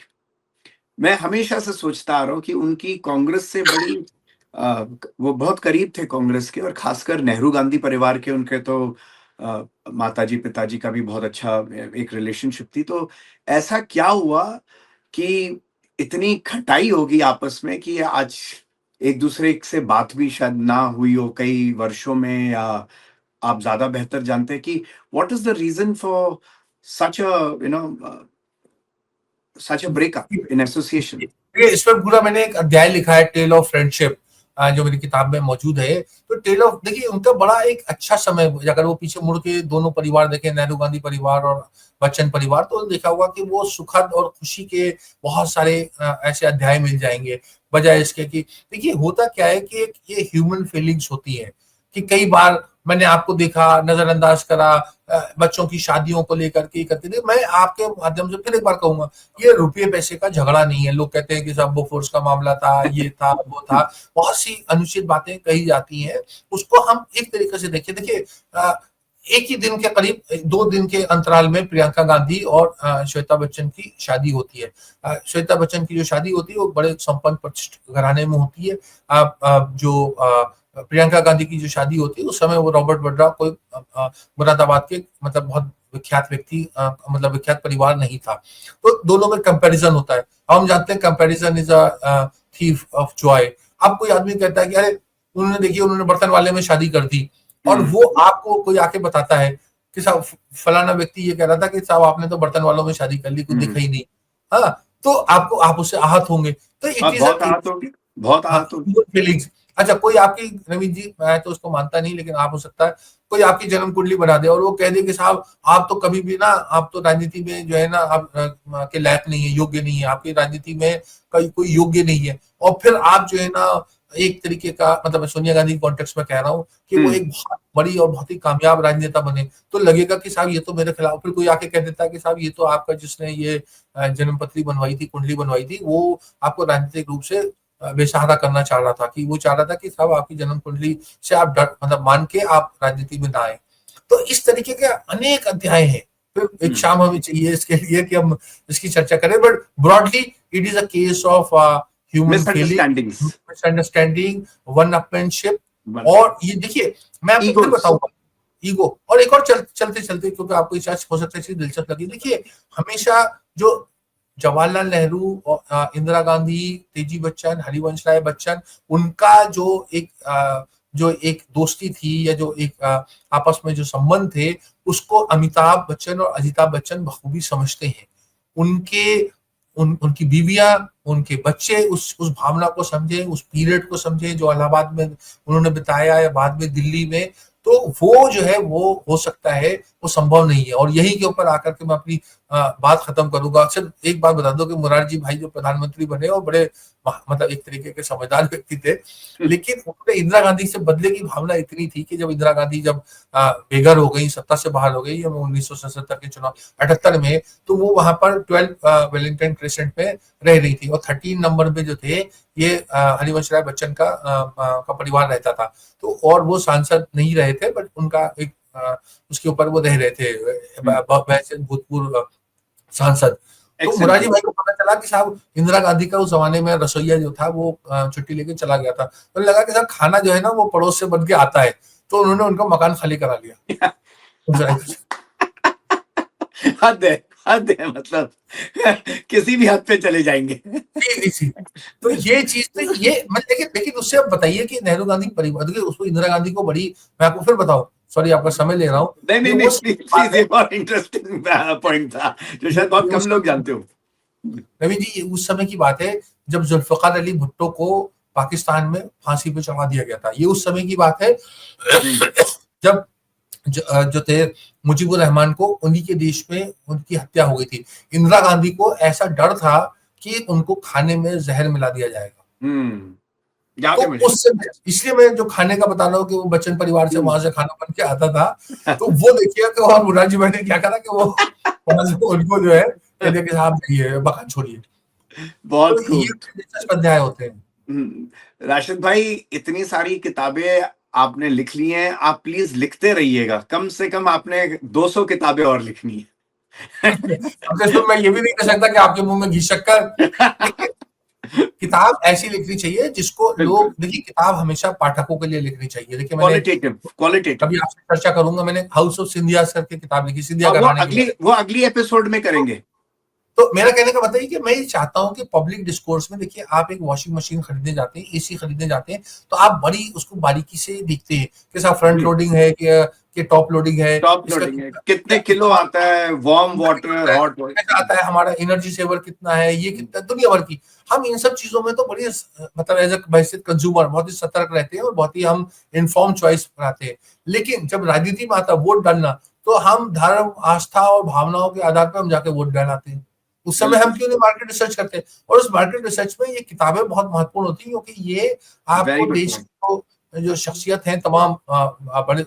मैं हमेशा से सोचता आ रहा हूँ कि उनकी कांग्रेस से बड़ी वो बहुत करीब थे कांग्रेस के, और खासकर नेहरू गांधी परिवार के। उनके तो माताजी पिताजी का भी बहुत अच्छा एक रिलेशनशिप थी। तो ऐसा क्या हुआ कि इतनी खटाई होगी आपस में कि आज एक दूसरे से बात भी शायद ना हुई हो कई वर्षों में, या आप ज्यादा बेहतर जानते हैं कि what is the reason for such a you know such a breakup in association? इस पर पूरा मैंने एक अध्याय लिखा है, टेल ऑफ फ्रेंडशिप, जो मेरी किताब में मौजूद है। तो टेल ऑफ, देखिए उनका बड़ा एक अच्छा समय, अगर वो पीछे मुड़ के दोनों परिवार देखें, नेहरू गांधी परिवार और बच्चन परिवार, तो देखा होगा कि वो सुखद और खुशी के बहुत सारे ऐसे अध्याय मिल जाएंगे, बजाय इसके कि देखिए होता क्या है कि एक ये ह्यूमन फीलिंग्स होती है कि कई बार मैंने आपको देखा, नजरअंदाज करा, बच्चों की शादियों को लेकर के करते थे। मैं आपके माध्यम से फिर एक बार कहूंगा, ये रुपये पैसे का झगड़ा नहीं है। लोग कहते हैं कि सब बोफोर्स का मामला था, ये था, वो था, बहुत सी अनुचित बातें कही जाती हैं। उसको हम एक तरीके से देखिए, एक ही दिन के करीब 2 दिन के अंतराल में प्रियंका गांधी और श्वेता बच्चन की शादी होती है। श्वेता बच्चन की जो शादी होती है वो बड़े संपन्न प्रतिष्ठित घराने में होती है। प्रियंका गांधी की जो शादी होती है उस समय वो रॉबर्ट वड्रा कोई मुरादाबाद के मतलब बहुत विख्यात व्यक्ति, मतलब विख्यात परिवार नहीं था। तो दोनों में कंपैरिजन होता है। हम जानते हैं comparison is a thief of Joy. अब कोई आदमी कहता है कि अरे उन्होंने, देखिए उन्होंने बर्तन वाले में शादी कर दी, और वो आपको कोई आके बताता है कि साहब फलाना व्यक्ति ये कह रहा था कि साहब आपने तो बर्तन वालों में शादी कर ली, कुछ दिखा ही नहीं। हाँ, तो आपको, आप उससे आहत होंगे। तो इट इज बहुत आहत होंगे फीलिंग्स। अच्छा, कोई आपकी, नवीन जी मैं तो उसको मानता नहीं, लेकिन आप हो सकता है कोई आपकी जन्म कुंडली बना दे और वो कह दे कि साहब आप तो कभी भी ना, आप तो राजनीति में जो है ना आप के लायक नहीं है, योग्य नहीं है, आपकी राजनीति में कोई योग्य नहीं है, और फिर आप जो है ना एक तरीके का, मतलब मैं सोनिया गांधी के कॉन्टेक्स्ट में कह रहा हूँ कि वो एक बहुत बड़ी और बहुत ही कामयाब राजनेता बने, तो लगेगा कि साहब ये तो मेरे खिलाफ, फिर कोई आके कह देता है कि साहब ये तो आपका जिसने ये जन्मपत्री बनवाई थी, कुंडली बनवाई थी, वो आपको राजनीतिक रूप से बेसहारा करना चाह रहा था, कि वो चाह रहा था कि साहब आपकी जन्म कुंडली से आप डर मतलब मान के आप राजनीति में ना आए। तो इस तरीके के अनेक अध्याय हैं। फिर एक शाम हमें चाहिए इसके लिए कि हम इसकी चर्चा करें, but broadly it is a case of human feeling, misunderstanding, one upmanship. और ये देखिए, मैं आपको फिर बताऊंगा, ईगो। और एक और चलते चलते, क्योंकि आपको इस हो सकता है चीज दिलचस्प लगी, देखिए हमेशा जो जवाहरलाल नेहरू और इंदिरा गांधी, तेजी बच्चन, हरिवंश राय बच्चन, उनका जो एक दोस्ती थी, या जो एक आपस में जो संबंध थे, उसको अमिताभ बच्चन और अजिताभ बच्चन बखूबी समझते हैं। उनकी बीवियां, उनके बच्चे उस भावना को समझे, उस पीरियड को समझे जो इलाहाबाद में उन्होंने बिताया या बाद में दिल्ली में। तो वो जो है वो हो सकता है, वो संभव नहीं है। और यही के ऊपर आकर के मैं अपनी बात खत्म करूंगा। अक्सर एक बात बता दो कि मुरारजी भाई जो प्रधानमंत्री बने और बड़े मतलब एक तरीके के समझदार व्यक्ति थे, लेकिन उन्होंने इंदिरा गांधी से बदले की भावना इतनी थी कि जब इंदिरा गांधी बेघर हो गई, सत्ता से बाहर हो गई 1977 के चुनाव 78 में, तो वो वहां पर 12 वेलिंगटन क्रेसेंट में रह रही थी, और 13 नंबर में जो थे ये हरिवंश राय बच्चन का परिवार रहता था। तो और वो सांसद नहीं रहे थे, बट उनका एक उसके ऊपर वो रह रहे थे, भूतपूर्व सांसद। तो मुरारजी भाई को पता चला कि साहब इंदिरा गांधी का उस जमाने में रसोईया जो था वो छुट्टी लेके चला गया था, तो लगा कि साहब खाना जो है ना वो पड़ोस से बन के आता है, तो उन्होंने उनका मकान खाली करा लिया। हद है, मतलब किसी भी हद पे चले जाएंगे। जी। तो ये चीज, तो ये मतलब लेकिन उससे आप बताइए कि नेहरू गांधी परिवार, उसको इंदिरा गांधी को बड़ी, मैं आपको फिर बताऊं, सॉरी आपका समय ले रहा हूँ। नहीं, प्लीज, ये बहुत इंटरेस्टिंग पॉइंट था जो शायद बहुत कम लोग जानते हो। रवि जी, उस समय की बात है जब जुल्फिकार अली भुट्टो को पाकिस्तान में फांसी पे चढ़ा दिया गया था। ये उस समय की बात है जब जो थे मुजीबुर रहमान को उन्हीं के देश में उनकी हत्या हो गई थी। इंदिरा गांधी को ऐसा डर था कि उनको खाने में जहर मिला दिया जाएगा। तो उस समय, इसलिए मैं जो खाने का बता रहा हूँ कि वो बच्चन परिवार से वहां से खाना बन के आता था, तो वो देखिए कि और मुरारजी भाई ने क्या करा कि वो वहां से उनको जो है कहते कि साहब ये मकान छोड़िए। बहुत तो ये दिलचस्प अध्याय होते हैं। राशिद भाई, इतनी सारी किताबें आपने लिख ली हैं, आप प्लीज लिखते रहिएगा। कम से कम आपने 200 किताबें और लिखनी है। तो मैं ये भी नहीं कह सकता कि आपके मुंह में घी शक्कर। किताब ऐसी लिखनी चाहिए जिसको लोग, देखिए किताब हमेशा पाठकों के लिए लिखनी चाहिए। देखिए मैंने कभी आपसे चर्चा करूंगा, मैंने हाउस ऑफ सिंधिया करके किताब लिखी, सिंधिया घराने की, वो अगली एपिसोड में करेंगे। तो मेरा कहने का मतलब है कि मैं ये चाहता हूं कि पब्लिक डिस्कोर्स में, देखिए आप एक वॉशिंग मशीन खरीदने जाते हैं, एसी खरीदने जाते हैं, तो आप बड़ी उसको बारीकी से देखते हैं कि साहब फ्रंट लोडिंग है कि टॉप लोडिंग है, कितने किलो आता है, वार्म वाटर, हॉट वाटर आता है, हमारा एनर्जी सेवर कितना है, ये कितना, दुनिया भर की। हम इन सब चीजों में तो बड़ी मतलब एज ए कंज्यूमर बहुत ही सतर्क रहते हैं और बहुत ही हम इन्फॉर्म चॉइस बनाते हैं। लेकिन जब राजनीति में आता वोट डालना, तो हम धर्म, आस्था और भावनाओं के आधार पर हम जाके वोट डालाते हैं। उस समय हम क्यों नहीं मार्केट रिसर्च करते? और उस मार्केट रिसर्च में ये किताबें बहुत महत्वपूर्ण होती है, क्योंकि ये आपको देश को जो शख्सियत है तमाम बड़े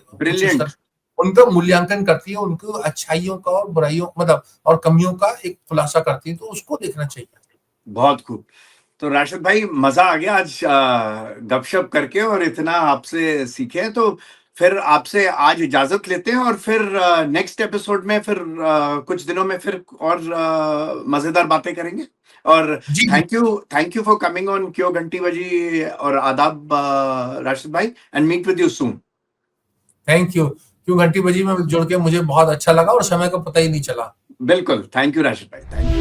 उनका मूल्यांकन करती है, उनकी अच्छाइयों का और बुराइयों मतलब और कमियों का एक खुलासा करती है, तो उसको देखना चाहिए। बहुत खूब। तो राशिद भाई, मजा आ गया आज गपशप करके और इतना आपसे सीखे। तो फिर आपसे आज इजाजत लेते हैं और फिर नेक्स्ट एपिसोड में फिर कुछ दिनों में फिर और मजेदार बातें करेंगे। और thank you for coming on क्यों घंटी बजी, और आदाब राशिद भाई, and meet with you soon. Thank you. क्यों घंटी बजी में जुड़ के मुझे बहुत अच्छा लगा और समय का पता ही नहीं चला। बिल्कुल, थैंक यू राशिद भाई, थैंक यू।